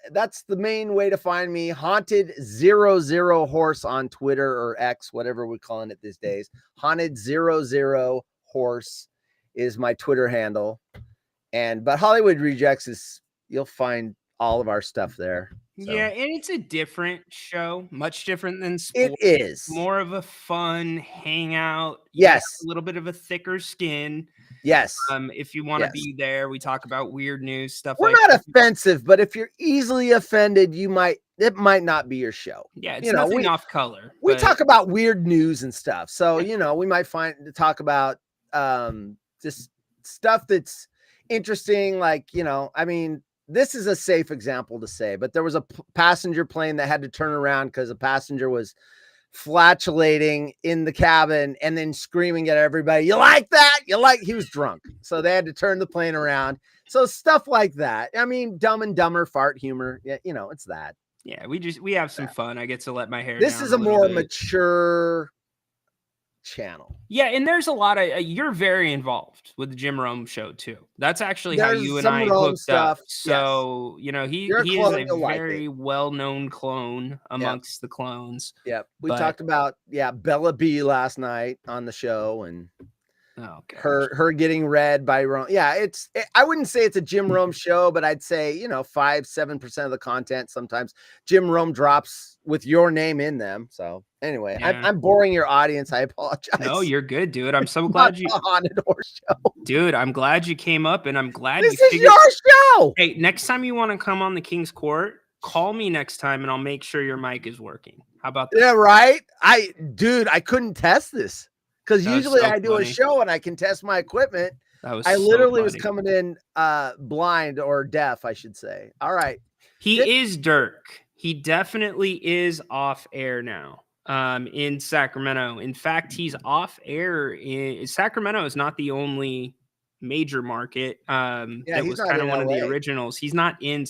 the main way to find me. Haunted00 Horse on Twitter or X, whatever we're calling it these days. Haunted00 Horse is my Twitter handle. But Hollywood Rejects is, you'll find all of our stuff there. So. Yeah, and it's a different show, much different than sports. It is more of a fun hangout. Yes, a little bit of a thicker skin. Yes. If you want to be there, we talk about weird news stuff. We're not offensive, but if you're easily offended, it might not be your show. Yeah, it's nothing off color. We talk about weird news and stuff, so we might talk about just stuff that's interesting. Like I mean. This is a safe example to say, but there was a passenger plane that had to turn around because a passenger was flatulating in the cabin and then screaming at everybody. You like that? He was drunk. So they had to turn the plane around. So stuff like that. I mean, Dumb and Dumber fart humor. Yeah, it's that. Yeah, we have some fun. I get to let my hair This down is a more bit. mature channel. Yeah, and there's a lot of you're very involved with the Jim Rome show too. That's actually how you and I hooked up. So he is a very well-known clone amongst the clones. Yep. We talked about Bella B last night on the show, and her getting read by Rome. Yeah, I wouldn't say it's a Jim Rome show, but I'd say 5-7% of the content sometimes Jim Rome drops with your name in them. So anyway, I'm boring your audience. I apologize. No, you're good, dude. I'm so glad you Haunted Horse Show. Dude, I'm glad you came up, and I'm glad this is your show. Hey, next time you want to come on the King's Court, call me next time, and I'll make sure your mic is working. How about that? Yeah, right. I couldn't test this. Because usually I do a show and I can test my equipment. I literally was coming in blind or deaf, I should say. All right. He is Dirk. He definitely is off air now in Sacramento. In fact, he's off air. Sacramento is not the only major market. That was kind of one of the originals. He's not in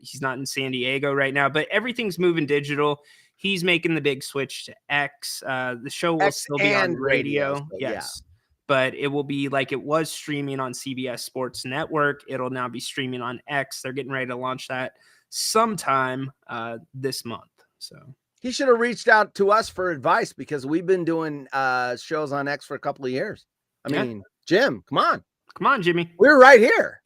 he's not in San Diego right now, but everything's moving digital. He's making the big switch to X. The show will still be on radio. Yes. But it will be like it was streaming on CBS Sports Network. It'll now be streaming on X. They're getting ready to launch that sometime this month. So he should have reached out to us for advice because we've been doing shows on X for a couple of years. I mean, Jim, come on. Come on, Jimmy. We're right here.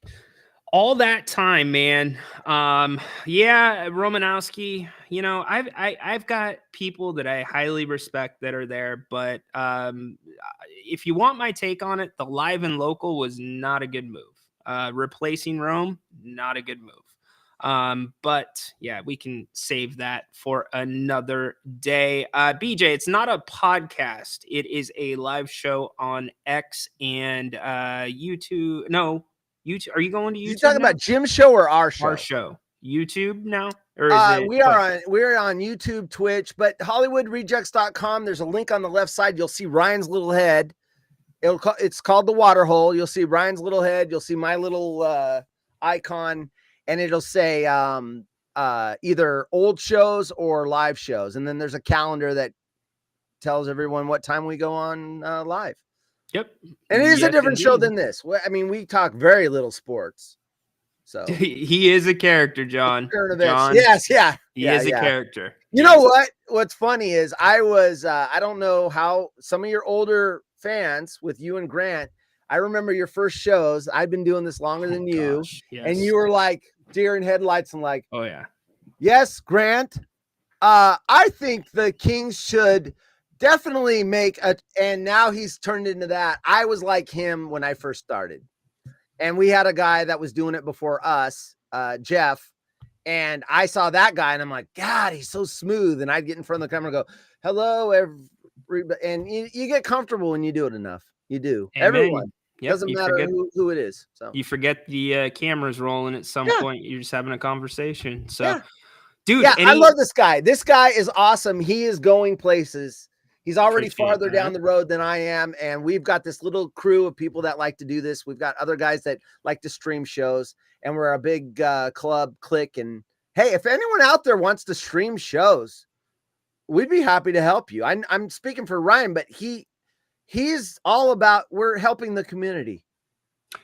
All that time, man. Romanowski, I've got people that I highly respect that are there, but if you want my take on it, the live and local was not a good move. Replacing Rome, not a good move. But yeah, we can save that for another day. BJ, it's not a podcast. It is a live show on X and YouTube. No, YouTube. Are you going to YouTube? You talking about Jim's show or our show? Our show. YouTube now? Or is we're on YouTube, Twitch, but HollywoodRejects.com. There's a link on the left side. You'll see Ryan's little head. It's called the water hole. You'll see Ryan's little head. You'll see my little icon, and it'll say either old shows or live shows. And then there's a calendar that tells everyone what time we go on live. Yep. And it is a different show than this. I mean, we talk very little sports. So he is a character, John. Yes, he is a character. You know what? What's funny is I don't know how some of your older fans with you and Grant, I remember your first shows. I've been doing this longer than you. Yes. And you were like deer in headlights and like, oh yeah. Yes, Grant. I think the Kings should definitely and now he's turned into that. I was like him when I first started. And we had a guy that was doing it before us, Jeff. And I saw that guy and I'm like, God, he's so smooth. And I'd get in front of the camera and go, hello, everybody. And you get comfortable when you do it enough. You do. Amen. Everyone. Yep, Doesn't you matter forget, who it is. So you forget the cameras rolling at some Yeah. point. You're just having a conversation. So, Yeah. dude, yeah, I any love this guy. This guy is awesome. He is going places. He's already Appreciate farther that. down the road than I am. And we've got this little crew of people that like to do this. We've got other guys that like to stream shows, and we're a big club clique. And hey, if anyone out there wants to stream shows, we'd be happy to help you. I'm speaking for Ryan, but he's all about, we're helping the community.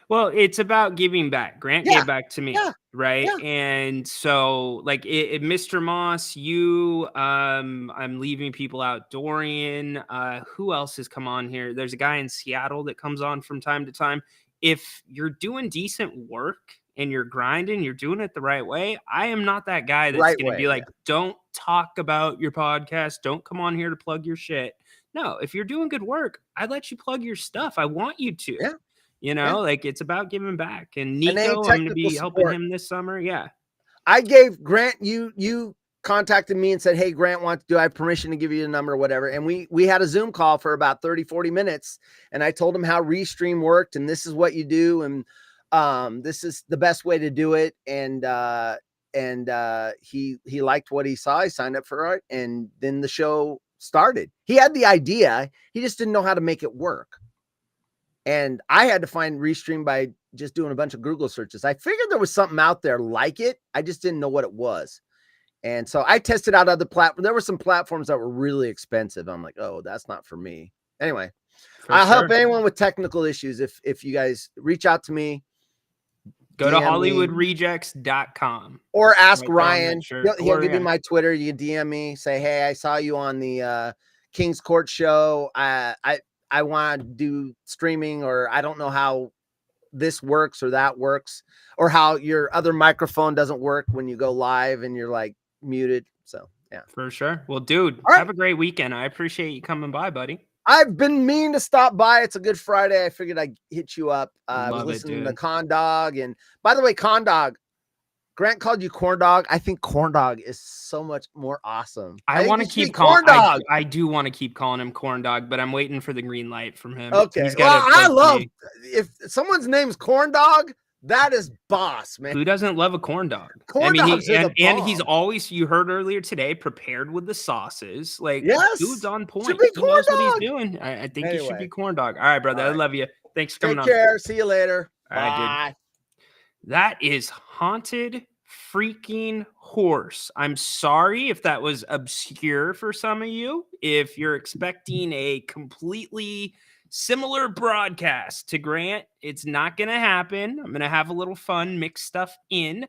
Well, it's about giving back. Grant Yeah, gave back to me, yeah, right? yeah. And so, like, Mr. Moss, you, I'm leaving people out. Dorian, who else has come on here? There's a guy in Seattle that comes on from time to time. If you're doing decent work and you're grinding, you're doing it the right way. I am not that guy that's Right going to way, be like, don't talk about your podcast. Don't come on here to plug your shit. No, if you're doing good work, I let you plug your stuff. I want you to. Yeah. You know, Yeah. like it's about giving back. And And Nico, any I'm going to be technical helping support. him this summer. Yeah. I gave Grant, you contacted me and said, hey, Grant wants, do I have permission to give you a number or whatever? And we had a Zoom call for about 30, 40 minutes. And I told him how Restream worked, and this is what you do. And this is the best way to do it. And he liked what he saw. He signed up for it. And then the show started. He had the idea. He just didn't know how to make it work. And I had to find Restream by just doing a bunch of Google searches. I figured there was something out there like it. I just didn't know what it was. And so I tested out other platforms. There were some platforms that were really expensive. I'm like, oh, that's not for me. Anyway, I'll help anyone with technical issues. If you guys reach out to me, Go to DM me. HollywoodRejects.com. Or ask Right there on that Ryan. shirt. He'll Or, give you yeah. my Twitter. You can DM me. Say, hey, I saw you on the King's Court show. I want to do streaming, or I don't know how this works or that works, or how your other microphone doesn't work when you go live and you're like muted. So yeah, For sure. Well, dude, All right. have a great weekend. I appreciate you coming by, buddy. I've been meaning to stop by. It's a good Friday. I figured I'd hit you up. I was Love it, listening to dude. Con Dog, and by the way, Con Dog, Grant called you Corn Dog. I think Corn Dog is so much more awesome. I think want you to should be keep calling. Corn Dog. I do want to keep calling him Corn Dog, but I'm waiting for the green light from him. Okay. He's Well, gotta I approach love me. if someone's name's Corn Dog, that is boss, man. Who doesn't love a corn dog? Corn dogs are the and he's bomb. always, you heard earlier today, prepared with the sauces. Like, Yes. dude's on point. Should be He knows Corn what Dog. he's doing. I think he should Anyway. be Corn Dog. All right, brother. All I right. love you. Thanks for Take coming on. care. See you later. All right, dude. Bye. That is Haunted Freaking Horse. I'm sorry if that was obscure for some of you. If you're expecting a completely similar broadcast to Grant, it's not going to happen. I'm going to have a little fun, mix stuff in,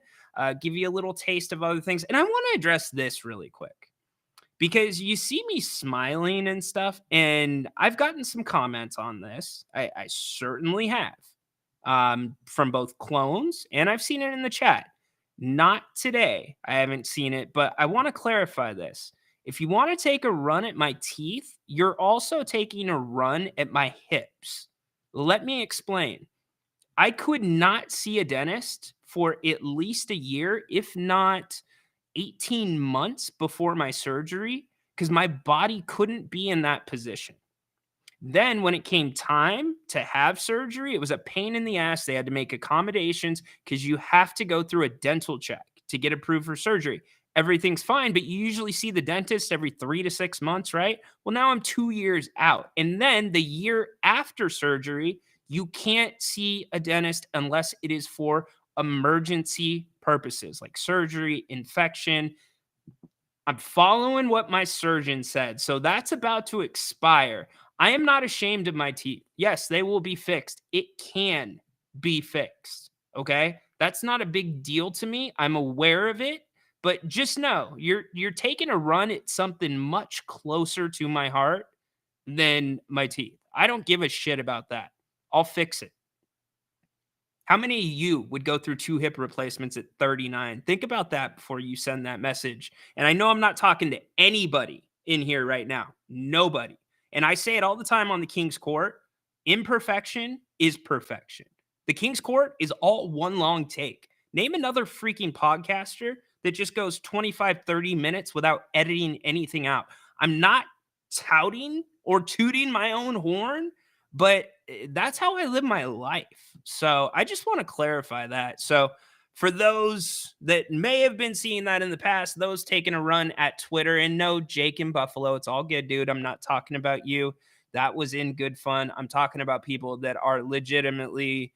give you a little taste of other things. And I want to address this really quick because you see me smiling and stuff, and I've gotten some comments on this. I certainly have. From both clones, and I've seen it in the chat. Not today. I haven't seen it, but I want to clarify this. If you want to take a run at my teeth, you're also taking a run at my hips. Let me explain. I could not see a dentist for at least a year, if not 18 months before my surgery, because my body couldn't be in that position. Then when it came time to have surgery, it was a pain in the ass. They had to make accommodations because you have to go through a dental check to get approved for surgery. Everything's fine, but you usually see the dentist every 3 to 6 months, right? Well, now I'm 2 years out. And then the year after surgery, you can't see a dentist unless it is for emergency purposes like surgery, infection. I'm following what my surgeon said. So that's about to expire. I am not ashamed of my teeth. Yes, they will be fixed. It can be fixed. Okay? That's not a big deal to me. I'm aware of it, but just know you're taking a run at something much closer to my heart than my teeth. I don't give a shit about that. I'll fix it. How many of you would go through 2 hip replacements at 39? Think about that before you send that message. And I know I'm not talking to anybody in here right now. Nobody. And I say it all the time on the King's Court. Imperfection is perfection. The King's Court is all one long take. Name another freaking podcaster that just goes 25, 30 minutes without editing anything out. I'm not touting or tooting my own horn, but that's how I live my life. So I just want to clarify that. So for those that may have been seeing that in the past, those taking a run at Twitter, and no, Jake in Buffalo, it's all good, dude. I'm not talking about you. That was in good fun. I'm talking about people that are legitimately,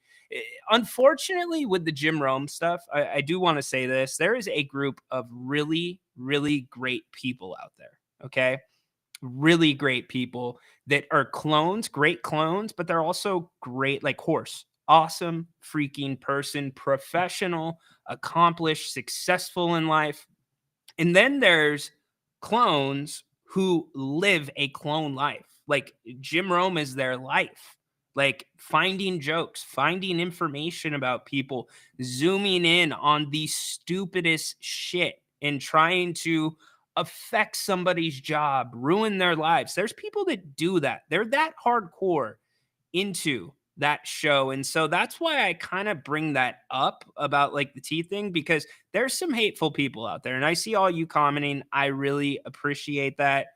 unfortunately, with the Jim Rome stuff. I do want to say this: there is a group of really, really great people out there. Okay, really great people that are clones, great clones, but they're also great, like Horse, awesome freaking person, professional, accomplished, successful in life. And then there's clones who live a clone life. Like Jim Rome is their life. Like finding jokes, finding information about people, zooming in on the stupidest shit and trying to affect somebody's job, ruin their lives. There's people that do that. They're that hardcore into that show. And so that's why I kind of bring that up about like the tea thing, because there's some hateful people out there. And I see all you commenting. I really appreciate that.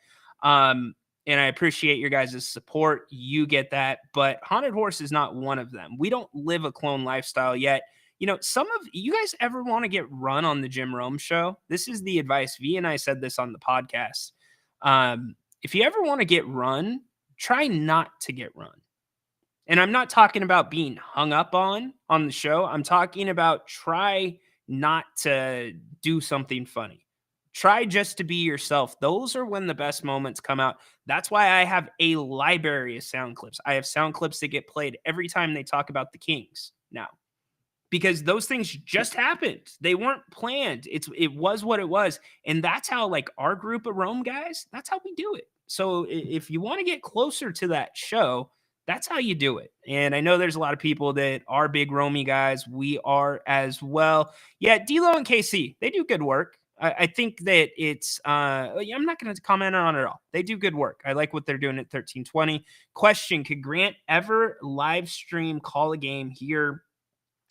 And I appreciate your guys' support. You get that. But Haunted Horse is not one of them. We don't live a clone lifestyle yet. You know, some of you guys ever want to get run on the Jim Rome show? This is the advice. V and I said this on the podcast. If you ever want to get run, try not to get run. And I'm not talking about being hung up on the show. I'm talking about try not to do something funny. Try just to be yourself. Those are when the best moments come out. That's why I have a library of sound clips. I have sound clips that get played every time they talk about the Kings now, because those things just happened. They weren't planned. It was what it was. And that's how, like, our group of Rome guys, that's how we do it. So if you want to get closer to that show, that's how you do it. And I know there's a lot of people that are big Romy guys. We are as well. Yeah, D'Lo and KC, they do good work. I think that it's, I'm not going to comment on it at all. They do good work. I like what they're doing at 1320. Question, could Grant ever live stream, call a game here,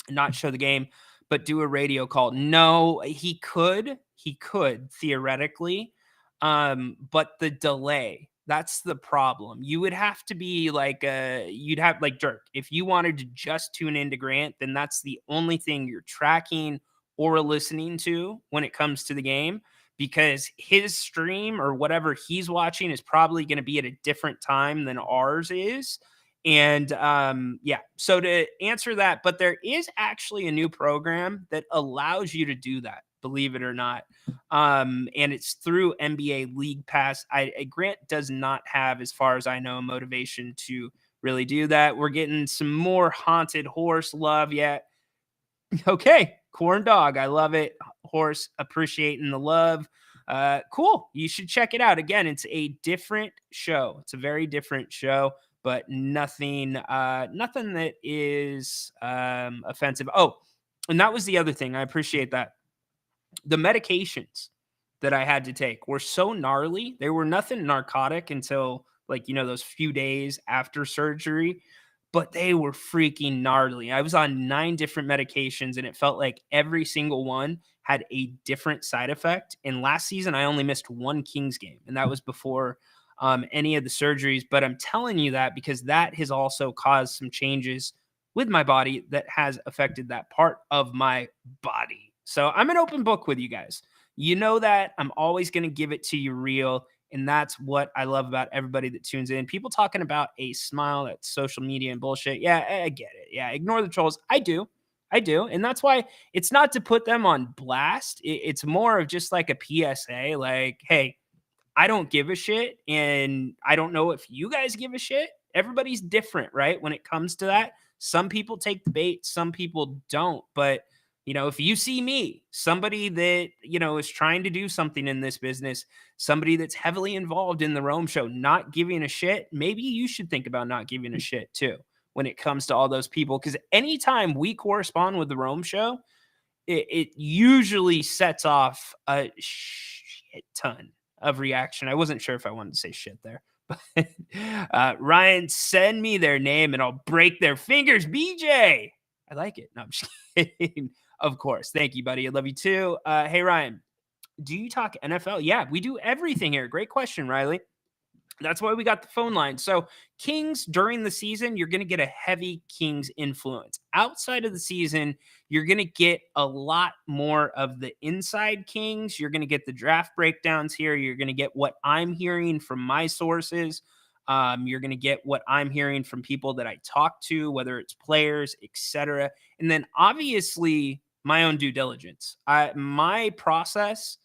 not show the game, but do a radio call? No, he could theoretically. But the delay, that's the problem. You would have to be like, you'd have like Dirk. If you wanted to just tune into Grant, then that's the only thing you're tracking or listening to when it comes to the game, because his stream or whatever he's watching is probably going to be at a different time than ours is. And yeah, so to answer that, but there is actually a new program that allows you to do that, believe it or not. And it's through NBA League Pass. Grant does not have, as far as I know, motivation to really do that. We're getting some more Haunted Horse love yet. Okay, Corn Dog, I love it. Horse, appreciating the love. Cool. You should check it out. Again, it's a different show. It's a very different show, but nothing that is offensive. Oh, and that was the other thing. I appreciate that. The medications that I had to take were so gnarly. They were nothing narcotic until, like, you know, those few days after surgery, but they were freaking gnarly. I was on 9 different medications, and it felt like every single one had a different side effect. And last season, I only missed 1 Kings game, and that was before any of the surgeries. But I'm telling you that because that has also caused some changes with my body that has affected that part of my body. So I'm an open book with you guys. You know that I'm always going to give it to you real. And that's what I love about everybody that tunes in. People talking about a smile, that's social media and bullshit. Yeah, I get it. Yeah, ignore the trolls. I do. And that's why it's not to put them on blast. It's more of just like a PSA, like, hey, I don't give a shit. And I don't know if you guys give a shit. Everybody's different, right? When it comes to that, some people take the bait, some people don't. But you know, if you see me, somebody that, you know, is trying to do something in this business, somebody that's heavily involved in the Rome show, not giving a shit, maybe you should think about not giving a shit too when it comes to all those people. Because anytime we correspond with the Rome show, it usually sets off a shit ton of reaction. I wasn't sure if I wanted to say shit there. But Ryan, send me their name and I'll break their fingers. BJ, I like it. No, I'm just kidding. Of course. Thank you, buddy. I love you too. Hey, Ryan, do you talk NFL? Yeah, we do everything here. Great question, Riley. That's why we got the phone line. So Kings during the season, you're going to get a heavy Kings influence. Outside of the season, you're going to get a lot more of the inside Kings. You're going to get the draft breakdowns here. You're going to get what I'm hearing from my sources. You're going to get what I'm hearing from people that I talk to, whether it's players, etc. And then obviously my own due diligence. My process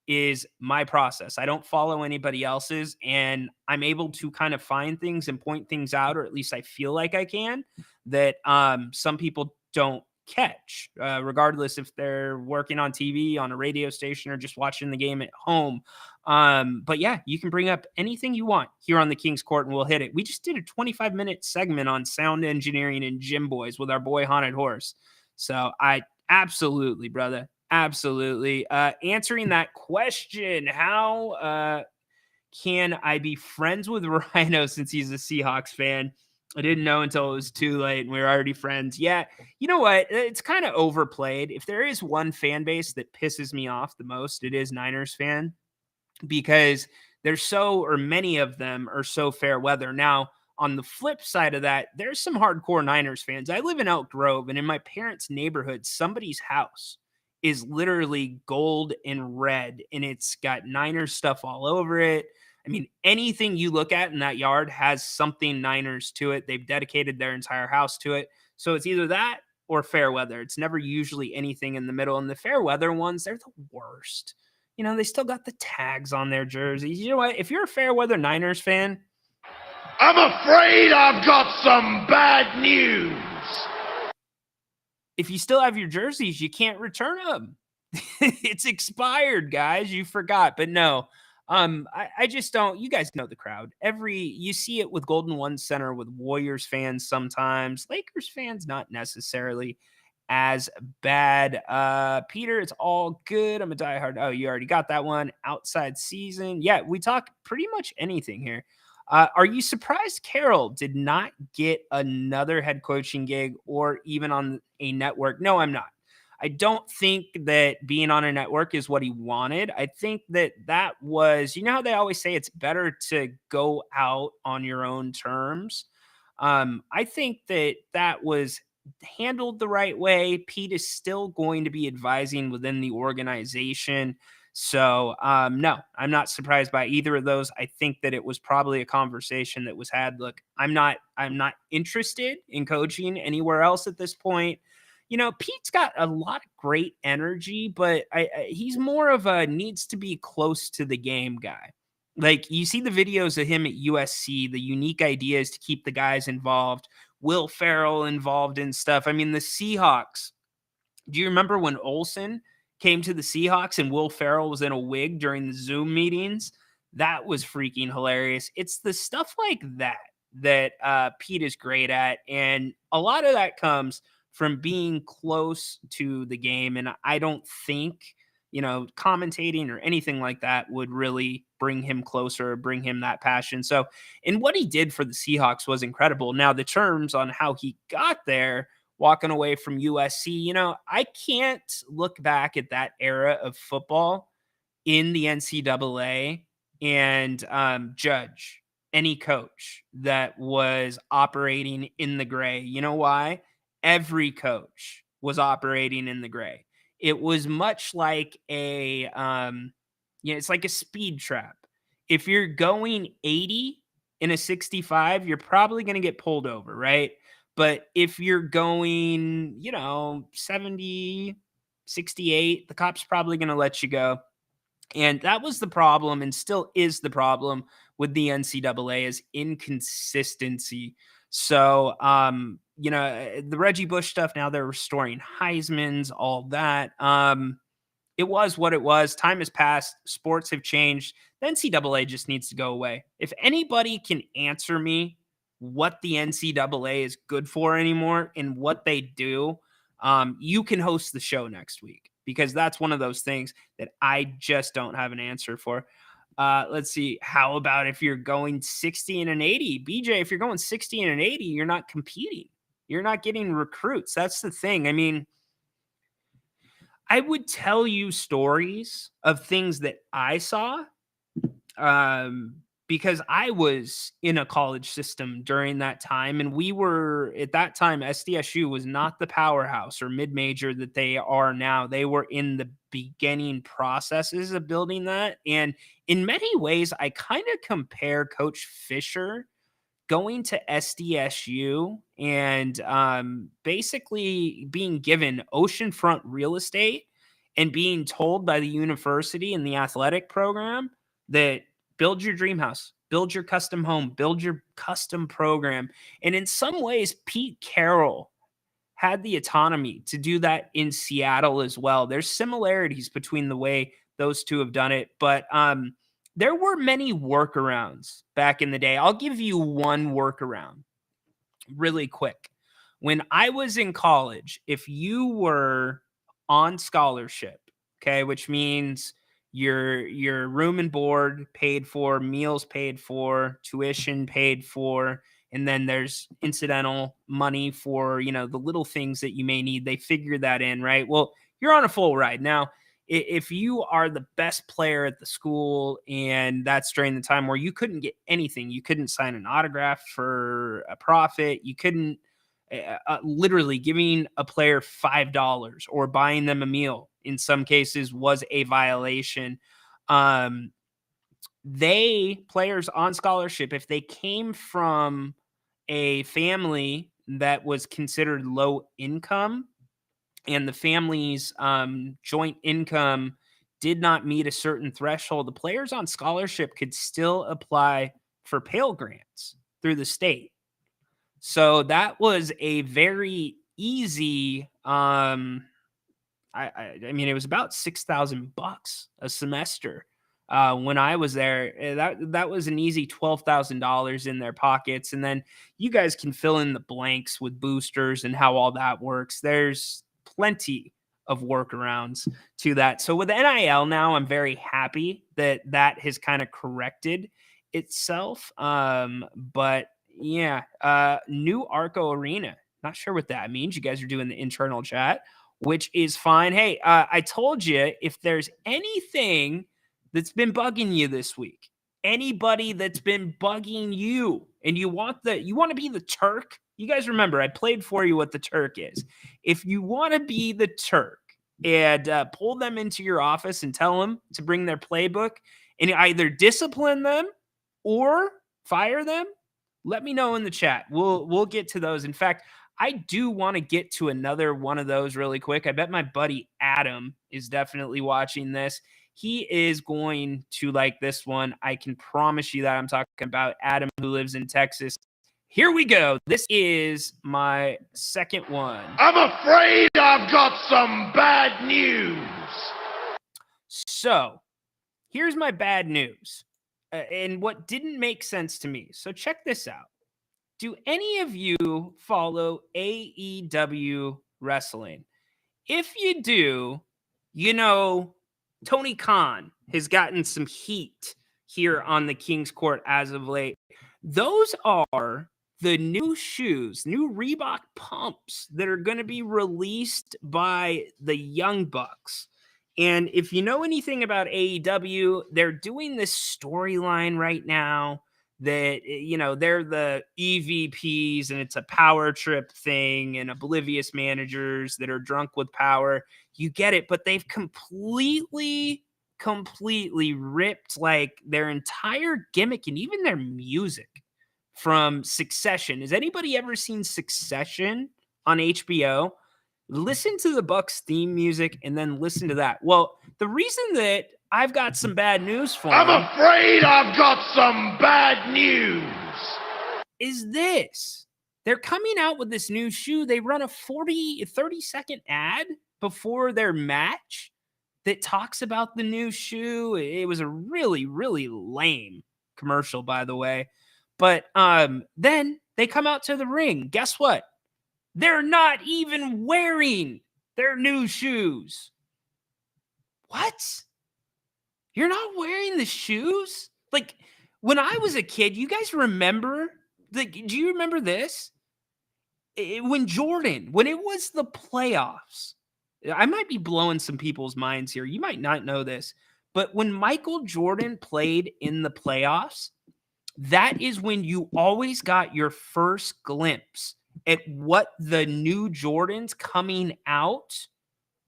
is my process. I don't follow anybody else's, and I'm able to kind of find things and point things out, or at least I feel like I can, that some people don't catch, regardless if they're working on TV, on a radio station, or just watching the game at home. But yeah, you can bring up anything you want here on the King's Court and we'll hit it. We just did a 25-minute segment on sound engineering and gym boys with our boy Haunted Horse. So I absolutely, brother. Absolutely. Answering that question, how can I be friends with Rhino since he's a Seahawks fan? I didn't know until it was too late and we were already friends. Yeah, you know what? It's kind of overplayed. If there is one fan base that pisses me off the most, it is Niners fan, because many of them are so fair weather. Now, on the flip side of that, there's some hardcore Niners fans. I live in Elk Grove, and in my parents' neighborhood, somebody's house is literally gold and red, and it's got Niners stuff all over it. I mean, anything you look at in that yard has something Niners to it. They've dedicated their entire house to it. So it's either that or fair weather. It's never usually anything in the middle. And the fair weather ones, they're the worst. You know, they still got the tags on their jerseys. You know what? If you're a fair weather Niners fan, I'm afraid I've got some bad news. if you still have your jerseys, you can't return them. It's expired, guys. You forgot. But no, I just don't. You guys know the crowd. You see it with Golden One Center with Warriors fans sometimes. Lakers fans, not necessarily as bad. Peter, it's all good. I'm a diehard. Oh, you already got that one. Outside season. Yeah, we talk pretty much anything here. Are you surprised Carroll did not get another head coaching gig or even on a network? No, I'm not. I don't think that being on a network is what he wanted. I think that was, you know how they always say it's better to go out on your own terms. I think that was handled the right way. Pete is still going to be advising within the organization. So, no, I'm not surprised by either of those. I think that it was probably a conversation that was had. Look, I'm not interested in coaching anywhere else at this point. You know, Pete's got a lot of great energy, but he's more of a needs to be close to the game guy. Like, you see the videos of him at USC, the unique ideas to keep the guys involved, Will Ferrell involved in stuff. I mean, the Seahawks. Do you remember when Olsen came to the Seahawks and Will Ferrell was in a wig during the Zoom meetings? That was freaking hilarious. It's the stuff like that Pete is great at. And a lot of that comes from being close to the game. And I don't think, commentating or anything like that would really bring him closer, bring him that passion. So, and what he did for the Seahawks was incredible. Now, the terms on how he got there, walking away from USC, I can't look back at that era of football in the NCAA and judge any coach that was operating in the gray. You know why? Every coach was operating in the gray. It was much like it's like a speed trap. If you're going 80 in a 65, you're probably going to get pulled over, right? But if you're going, 70, 68, the cop's probably going to let you go. And that was the problem, and still is the problem with the NCAA, is inconsistency. So, the Reggie Bush stuff, now they're restoring Heisman's, all that. It was what it was. Time has passed. Sports have changed. The NCAA just needs to go away. If anybody can answer me what the NCAA is good for anymore and what they do, you can host the show next week, because that's one of those things that I just don't have an answer for. Let's see. How about if you're going 60 and an 80? BJ, if you're going 60 and an 80, you're not competing. You're not getting recruits. That's the thing. I mean, I would tell you stories of things that I saw. because I was in a college system during that time, and we were at that time, SDSU was not the powerhouse or mid-major that they are now. They were in the beginning processes of building that. And in many ways, I kind of compare Coach Fisher going to SDSU and basically being given oceanfront real estate and being told by the university and the athletic program that build your dream house, build your custom home, build your custom program. And in some ways, Pete Carroll had the autonomy to do that in Seattle as well. There's similarities between the way those two have done it, but there were many workarounds back in the day. I'll give you one workaround really quick. When I was in college, if you were on scholarship, okay, which means your room and board paid for, meals paid for, tuition paid for, and then there's incidental money for, you know, the little things that you may need. They figure that in, right? Well, you're on a full ride. Now, if you are the best player at the school and that's during the time where you couldn't get anything, you couldn't sign an autograph for a profit, you couldn't literally giving a player $5 or buying them a meal in some cases was a violation. Players on scholarship, if they came from a family that was considered low income and the family's joint income did not meet a certain threshold, the players on scholarship could still apply for Pell Grants through the state. So that was a very easy, I mean, it was about $6,000 a semester when I was there. That was an easy $12,000 in their pockets. And then you guys can fill in the blanks with boosters and how all that works. There's plenty of workarounds to that. So with NIL now, I'm very happy that that has kind of corrected itself. But yeah, new Arco Arena. Not sure what that means. You guys are doing the internal chat, which is fine. Hey, I told you if there's anything that's been bugging you this week, anybody that's been bugging you, and you want to be the Turk. You guys remember I played for you what the Turk is. If you want to be the Turk and pull them into your office and tell them to bring their playbook and either discipline them or fire them, let me know in the chat. We'll get to those. In fact, I do want to get to another one of those really quick. I bet my buddy Adam is definitely watching this. He is going to like this one. I can promise you that. I'm talking about Adam, who lives in Texas. Here we go. This is my second one. I'm afraid I've got some bad news. So here's my bad news. And what didn't make sense to me. So check this out. Do any of you follow AEW wrestling? If you do, you know Tony Khan has gotten some heat here on the King's Court as of late. Those are the new shoes, new Reebok pumps that are going to be released by the Young Bucks. And if you know anything about AEW, they're doing this storyline right now that, you know, they're the EVPs and it's a power trip thing and oblivious managers that are drunk with power. You get it, but they've completely ripped like their entire gimmick and even their music from Succession. Has anybody ever seen Succession on HBO? Listen to the Bucks theme music and then listen to that. Well, the reason that I've got some bad news for I'm them afraid I've got some bad news. is this. They're coming out with this new shoe. They run a 30-second ad before their match that talks about the new shoe. It was a really lame commercial, by the way. But then they come out to the ring. Guess what? They're not even wearing their new shoes. What? You're not wearing the shoes? Like, when I was a kid, you guys remember? Do you remember this? When it was the playoffs, I might be blowing some people's minds here. You might not know this, but when Michael Jordan played in the playoffs, that is when you always got your first glimpse at what the new Jordans coming out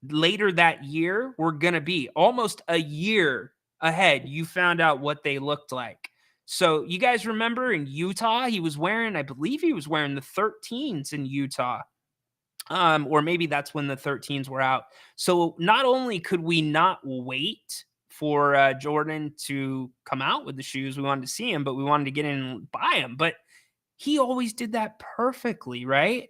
later that year were going to be. Almost a year ahead, you found out what they looked like. So you guys remember in Utah, he was wearing, I believe he was wearing the 13s in Utah. Or maybe that's when the 13s were out. So not only could we not wait for Jordan to come out with the shoes, we wanted to see him, but we wanted to get in and buy him. But he always did that perfectly, right?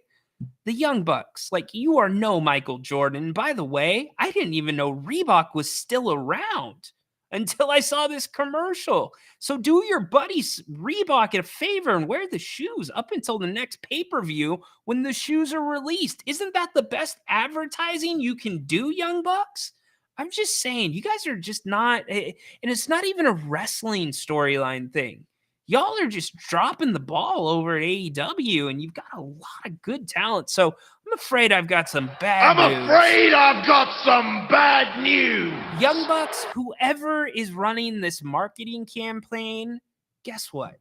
The Young Bucks, like, you are no Michael Jordan. By the way, I didn't even know Reebok was still around until I saw this commercial. So do your buddies Reebok a favor and wear the shoes up until the next pay-per-view when the shoes are released. Isn't that the best advertising you can do, Young Bucks? I'm just saying, you guys are just not, and it's not even a wrestling storyline thing. Y'all are just dropping the ball over at AEW, and you've got a lot of good talent. So I'm afraid I've got some bad news. I'm afraid I've got some bad news. Young Bucks, whoever is running this marketing campaign, guess what?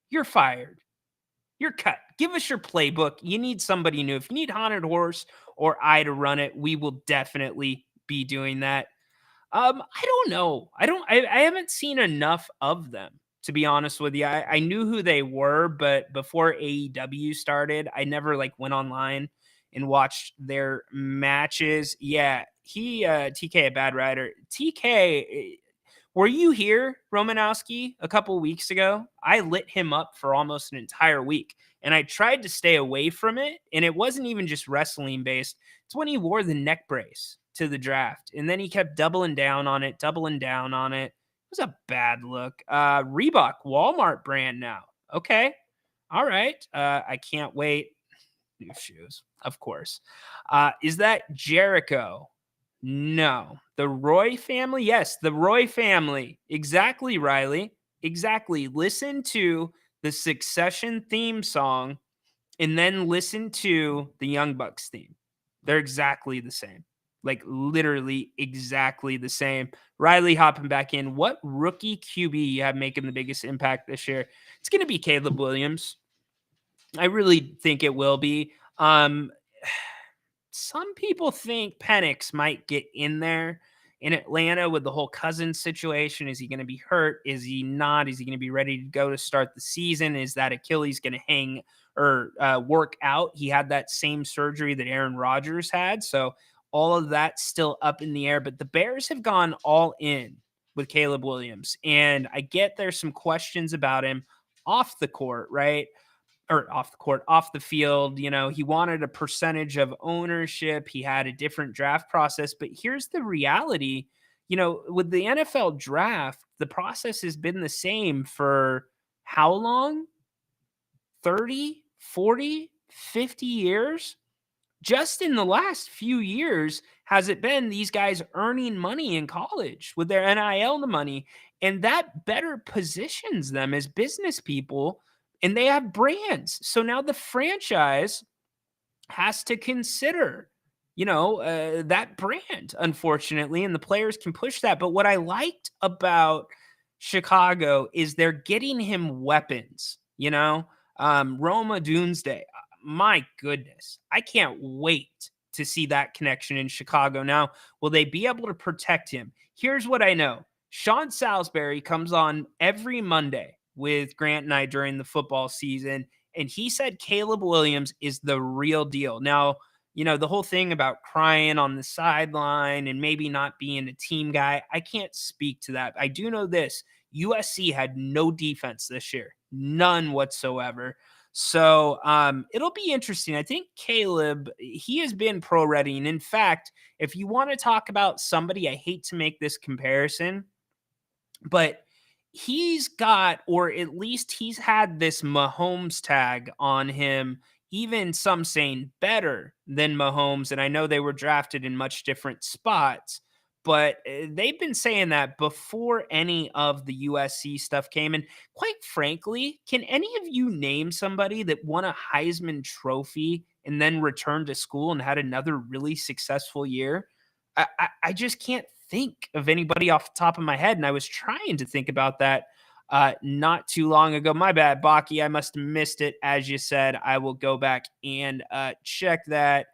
You're fired. You're cut. Give us your playbook. You need somebody new. If you need Haunted Horse or I to run it, we will definitely be doing that. I don't know. I haven't seen enough of them, to be honest with you. I knew who they were, but before AEW started, I never went online and watched their matches. Yeah, TK a bad rider. TK, were you here, Romanowski, a couple weeks ago? I lit him up for almost an entire week, and I tried to stay away from it, and it wasn't even just wrestling based. It's when he wore the neck brace to the draft, and then he kept doubling down on it. It was a bad look. Reebok, Walmart brand now. Okay. All right. I can't wait. New shoes, of course. Is that Jericho? No. The Roy family? Yes, the Roy family. Exactly, Riley. Exactly. Listen to the Succession theme song and then listen to the Young Bucks theme. They're exactly the same. Literally exactly the same. Riley hopping back in. What rookie QB you have making the biggest impact this year? It's going to be Caleb Williams. I really think it will be. Some people think Penix might get in there in Atlanta with the whole Cousins situation. Is he going to be hurt? Is he not? Is he going to be ready to go to start the season? Is that Achilles going to hang or work out? He had that same surgery that Aaron Rodgers had. So all of that's still up in the air. But the Bears have gone all in with Caleb Williams. And I get there's some questions about him off the court, right? Or off the court, off the field. You know, he wanted a percentage of ownership. He had a different draft process. But here's the reality. You know, with the NFL draft, the process has been the same for how long? 30, 40, 50 years? Just in the last few years, has it been these guys earning money in college with their NIL money? And that better positions them as business people, and they have brands. So now the franchise has to consider, that brand, unfortunately, and the players can push that. But what I liked about Chicago is they're getting him weapons, Roma Doomsday. My goodness, I can't wait to see that connection in Chicago. Now, will they be able to protect him? Here's what I know. Sean Salisbury comes on every Monday with Grant and I during the football season, and he said Caleb Williams is the real deal. Now, the whole thing about crying on the sideline and maybe not being a team guy, I can't speak to that. I do know this. USC had no defense this year, none whatsoever. So it'll be interesting. I think Caleb, he has been pro ready. And in fact, if you want to talk about somebody, I hate to make this comparison, but he's got, or at least he's had this Mahomes tag on him, even some saying better than Mahomes. And I know they were drafted in much different spots, but they've been saying that before any of the USC stuff came. And quite frankly, can any of you name somebody that won a Heisman Trophy and then returned to school and had another really successful year? I just can't think of anybody off the top of my head. And I was trying to think about that. not too long ago. My bad, Baki. I must have missed it. As you said, I will go back and check that.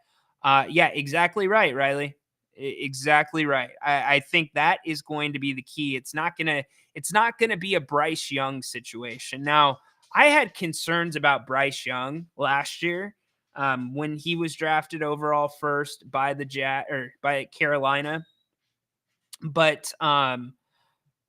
Yeah, exactly right, Riley. Exactly right. I think that is going to be the key. It's not gonna be a Bryce Young situation. Now, I had concerns about Bryce Young last year when he was drafted overall first by by Carolina, but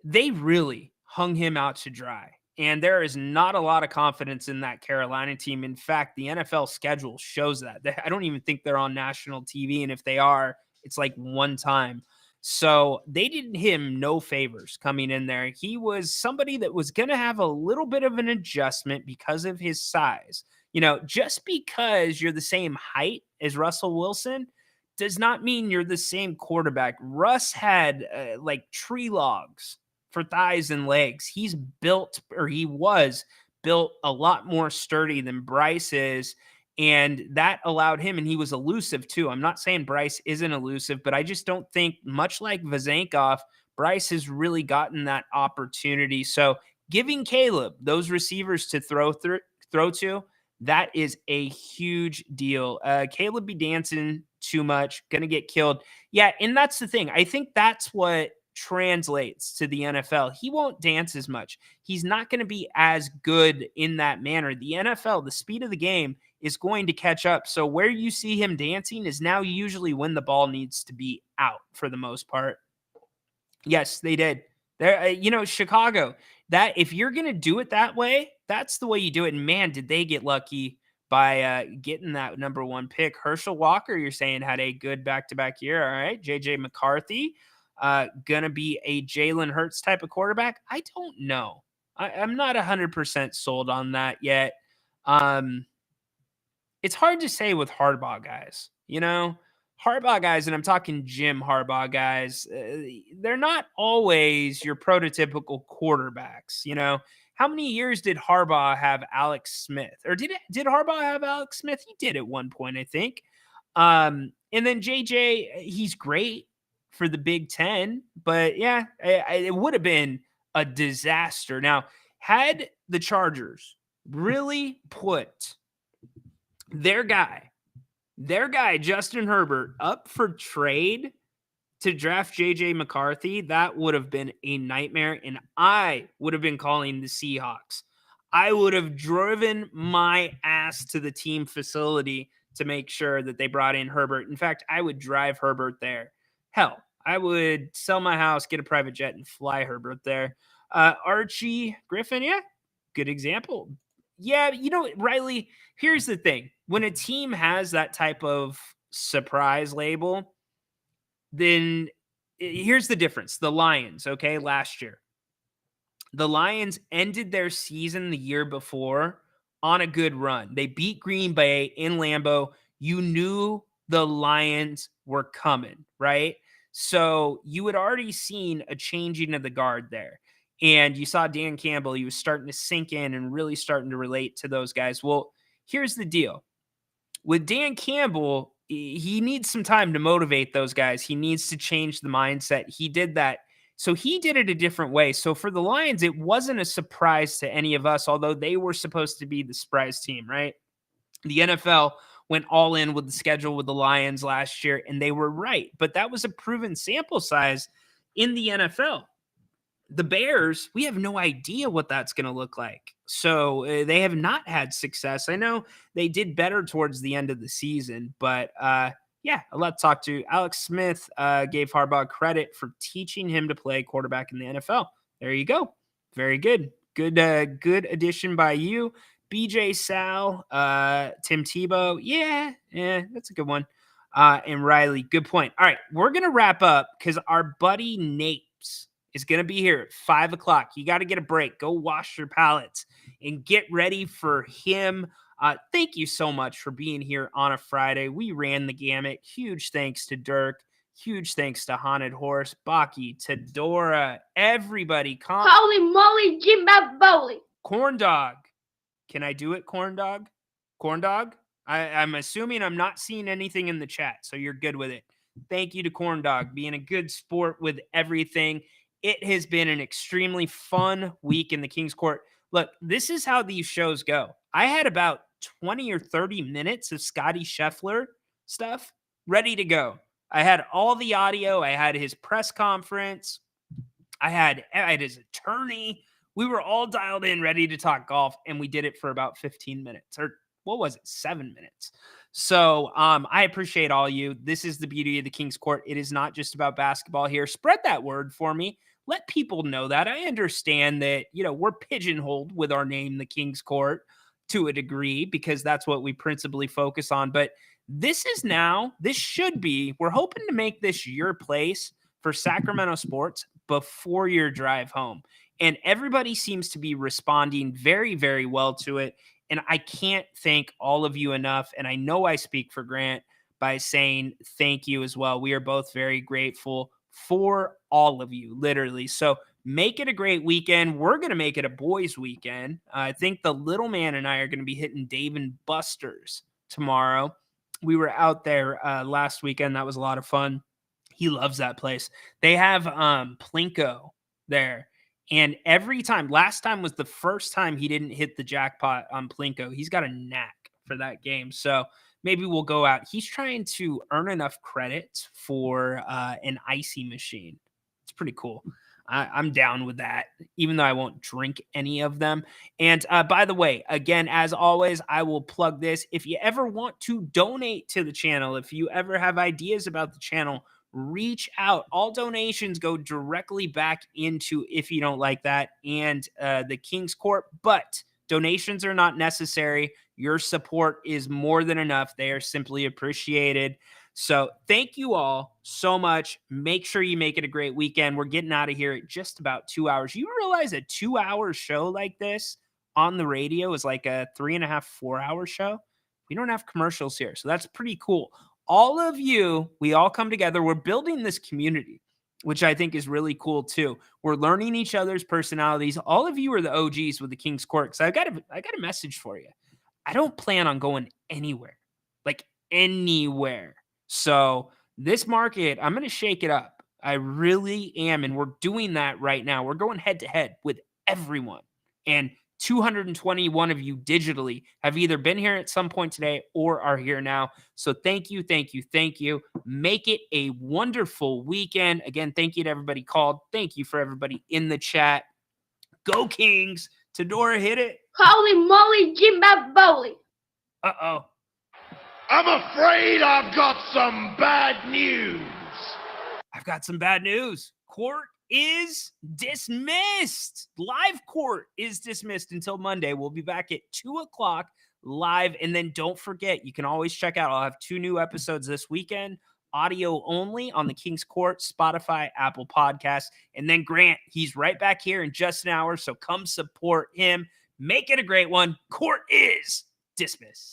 they really hung him out to dry. And there is not a lot of confidence in that Carolina team. In fact, the NFL schedule shows that. I don't even think they're on national TV. And if they are, it's like one time. So they did him no favors coming in there. He was somebody that was going to have a little bit of an adjustment because of his size. Just because you're the same height as Russell Wilson does not mean you're the same quarterback. Russ had like tree logs for thighs and legs. He was built a lot more sturdy than Bryce is. And that allowed him, and he was elusive too. I'm not saying Bryce isn't elusive, but I just don't think, much like Vazenkov, Bryce has really gotten that opportunity. So giving Caleb those receivers to throw to, that is a huge deal. Caleb be dancing too much, gonna get killed. Yeah, and that's the thing. I think that's what translates to the NFL. He won't dance as much. He's not going to be as good in that manner. The NFL, the speed of the game is going to catch up. So where you see him dancing is now usually when the ball needs to be out for the most part. Yes, they did. There, Chicago, that if you're going to do it that way, that's the way you do it. And man, did they get lucky by getting that number 1 pick. Herschel Walker, you're saying, had a good back-to-back year. All right. JJ McCarthy, gonna be a Jalen Hurts type of quarterback? I don't know. I'm not 100% sold on that yet. It's hard to say with Harbaugh guys. Harbaugh guys, and I'm talking Jim Harbaugh guys, they're not always your prototypical quarterbacks. How many years did Harbaugh have Alex Smith? Or did Harbaugh have Alex Smith? He did at one point, I think. And then JJ, he's great for the Big Ten, but yeah, it would have been a disaster. Now, had the Chargers really put their guy, Justin Herbert, up for trade to draft JJ McCarthy, that would have been a nightmare. And I would have been calling the Seahawks. I would have driven my ass to the team facility to make sure that they brought in Herbert. In fact, I would drive Herbert there. Hell, I would sell my house, get a private jet, and fly Herbert there. Archie Griffin, yeah, good example. Yeah, Riley, here's the thing. When a team has that type of surprise label, then here's the difference. The Lions, okay, last year. The Lions ended their season the year before on a good run. They beat Green Bay in Lambeau. You knew the Lions were coming, right? So you had already seen a changing of the guard there. And you saw Dan Campbell. He was starting to sink in and really starting to relate to those guys. Well, here's the deal. With Dan Campbell, he needs some time to motivate those guys. He needs to change the mindset. He did that. So he did it a different way. So for the Lions, it wasn't a surprise to any of us, although they were supposed to be the surprise team, right? The NFL went all in with the schedule with the Lions last year, and they were right. But that was a proven sample size in the NFL. The Bears, we have no idea what that's going to look like. So they have not had success. I know they did better towards the end of the season, but yeah, a lot to talk to. Alex Smith gave Harbaugh credit for teaching him to play quarterback in the NFL. There you go. Very good. Good addition by you. BJ Sal, Tim Tebow. Yeah, that's a good one. And Riley, good point. All right, we're going to wrap up because our buddy Napes is going to be here at 5 o'clock. You got to get a break. Go wash your palates and get ready for him. Thank you so much for being here on a Friday. We ran the gamut. Huge thanks to Dirk. Huge thanks to Haunted Horse, Baki, Tedora, everybody. Holy moly, Jimbaboli. Corn Dog. Can I do it, Corn Dog? Corn Dog? I'm assuming I'm not seeing anything in the chat, so you're good with it. Thank you to Corn Dog being a good sport with everything. it has been an extremely fun week in the King's Court. Look, this is how these shows go. I had about 20 or 30 minutes of Scotty Scheffler stuff ready to go. I had all the audio. I had his press conference. I had his attorney. We were all dialed in, ready to talk golf, and we did it for about 15 minutes, or what was it, 7 minutes. So I appreciate all you. This is the beauty of the King's Court. It is not just about basketball here. Spread that word for me. Let people know that. I understand that, we're pigeonholed with our name, the King's Court, to a degree, because that's what we principally focus on. But this should be, we're hoping to make this your place for Sacramento sports before your drive home. And everybody seems to be responding very, very well to it. And I can't thank all of you enough. And I know I speak for Grant by saying thank you as well. We are both very grateful for all of you, literally. So make it a great weekend. We're going to make it a boys' weekend. I think the little man and I are going to be hitting Dave and Buster's tomorrow. We were out there last weekend. That was a lot of fun. He loves that place. They have Plinko there. And every time, last time was the first time he didn't hit the jackpot on Plinko. He's got a knack for that game. So maybe we'll go out. He's trying to earn enough credits for an icy machine. It's pretty cool. I'm down with that, even though I won't drink any of them. And by the way, again, as always, I will plug this. If you ever want to donate to the channel, if you ever have ideas about the channel, reach out. All donations go directly back into If You Don't Like That and the King's Court, but donations are not necessary. Your support is more than enough. They are simply appreciated. So thank you all so much. Make sure you make it a great weekend. We're getting out of here at just about 2 hours. You realize a 2-hour show like this on the radio is like a 3.5, 4-hour show? We don't have commercials here, so that's pretty cool. All of you, we all come together. We're building this community, which I think is really cool too. We're learning each other's personalities. All of you are the OGs with the King's Court. So I got a message for you. I don't plan on going anywhere, like anywhere. So this market, I'm going to shake it up. I really am. And we're doing that right now. We're going head to head with everyone. And 221 of you digitally have either been here at some point today or are here now. So thank you, thank you, thank you. Make it a wonderful weekend. Again, thank you to everybody called. Thank you for everybody in the chat. Go Kings. Tadora, hit it. Holy moly, Jimbaboli. Uh-oh. I'm afraid I've got some bad news. I've got some bad news. Court is dismissed. Live court is dismissed until Monday. We'll be back at 2:00 live. And then don't forget, you can always check out, I'll have 2 new episodes this weekend, audio only on the King's Court, Spotify, Apple Podcasts. And then Grant, he's right back here in just an hour. So come support him. Make it a great one. Court is dismissed.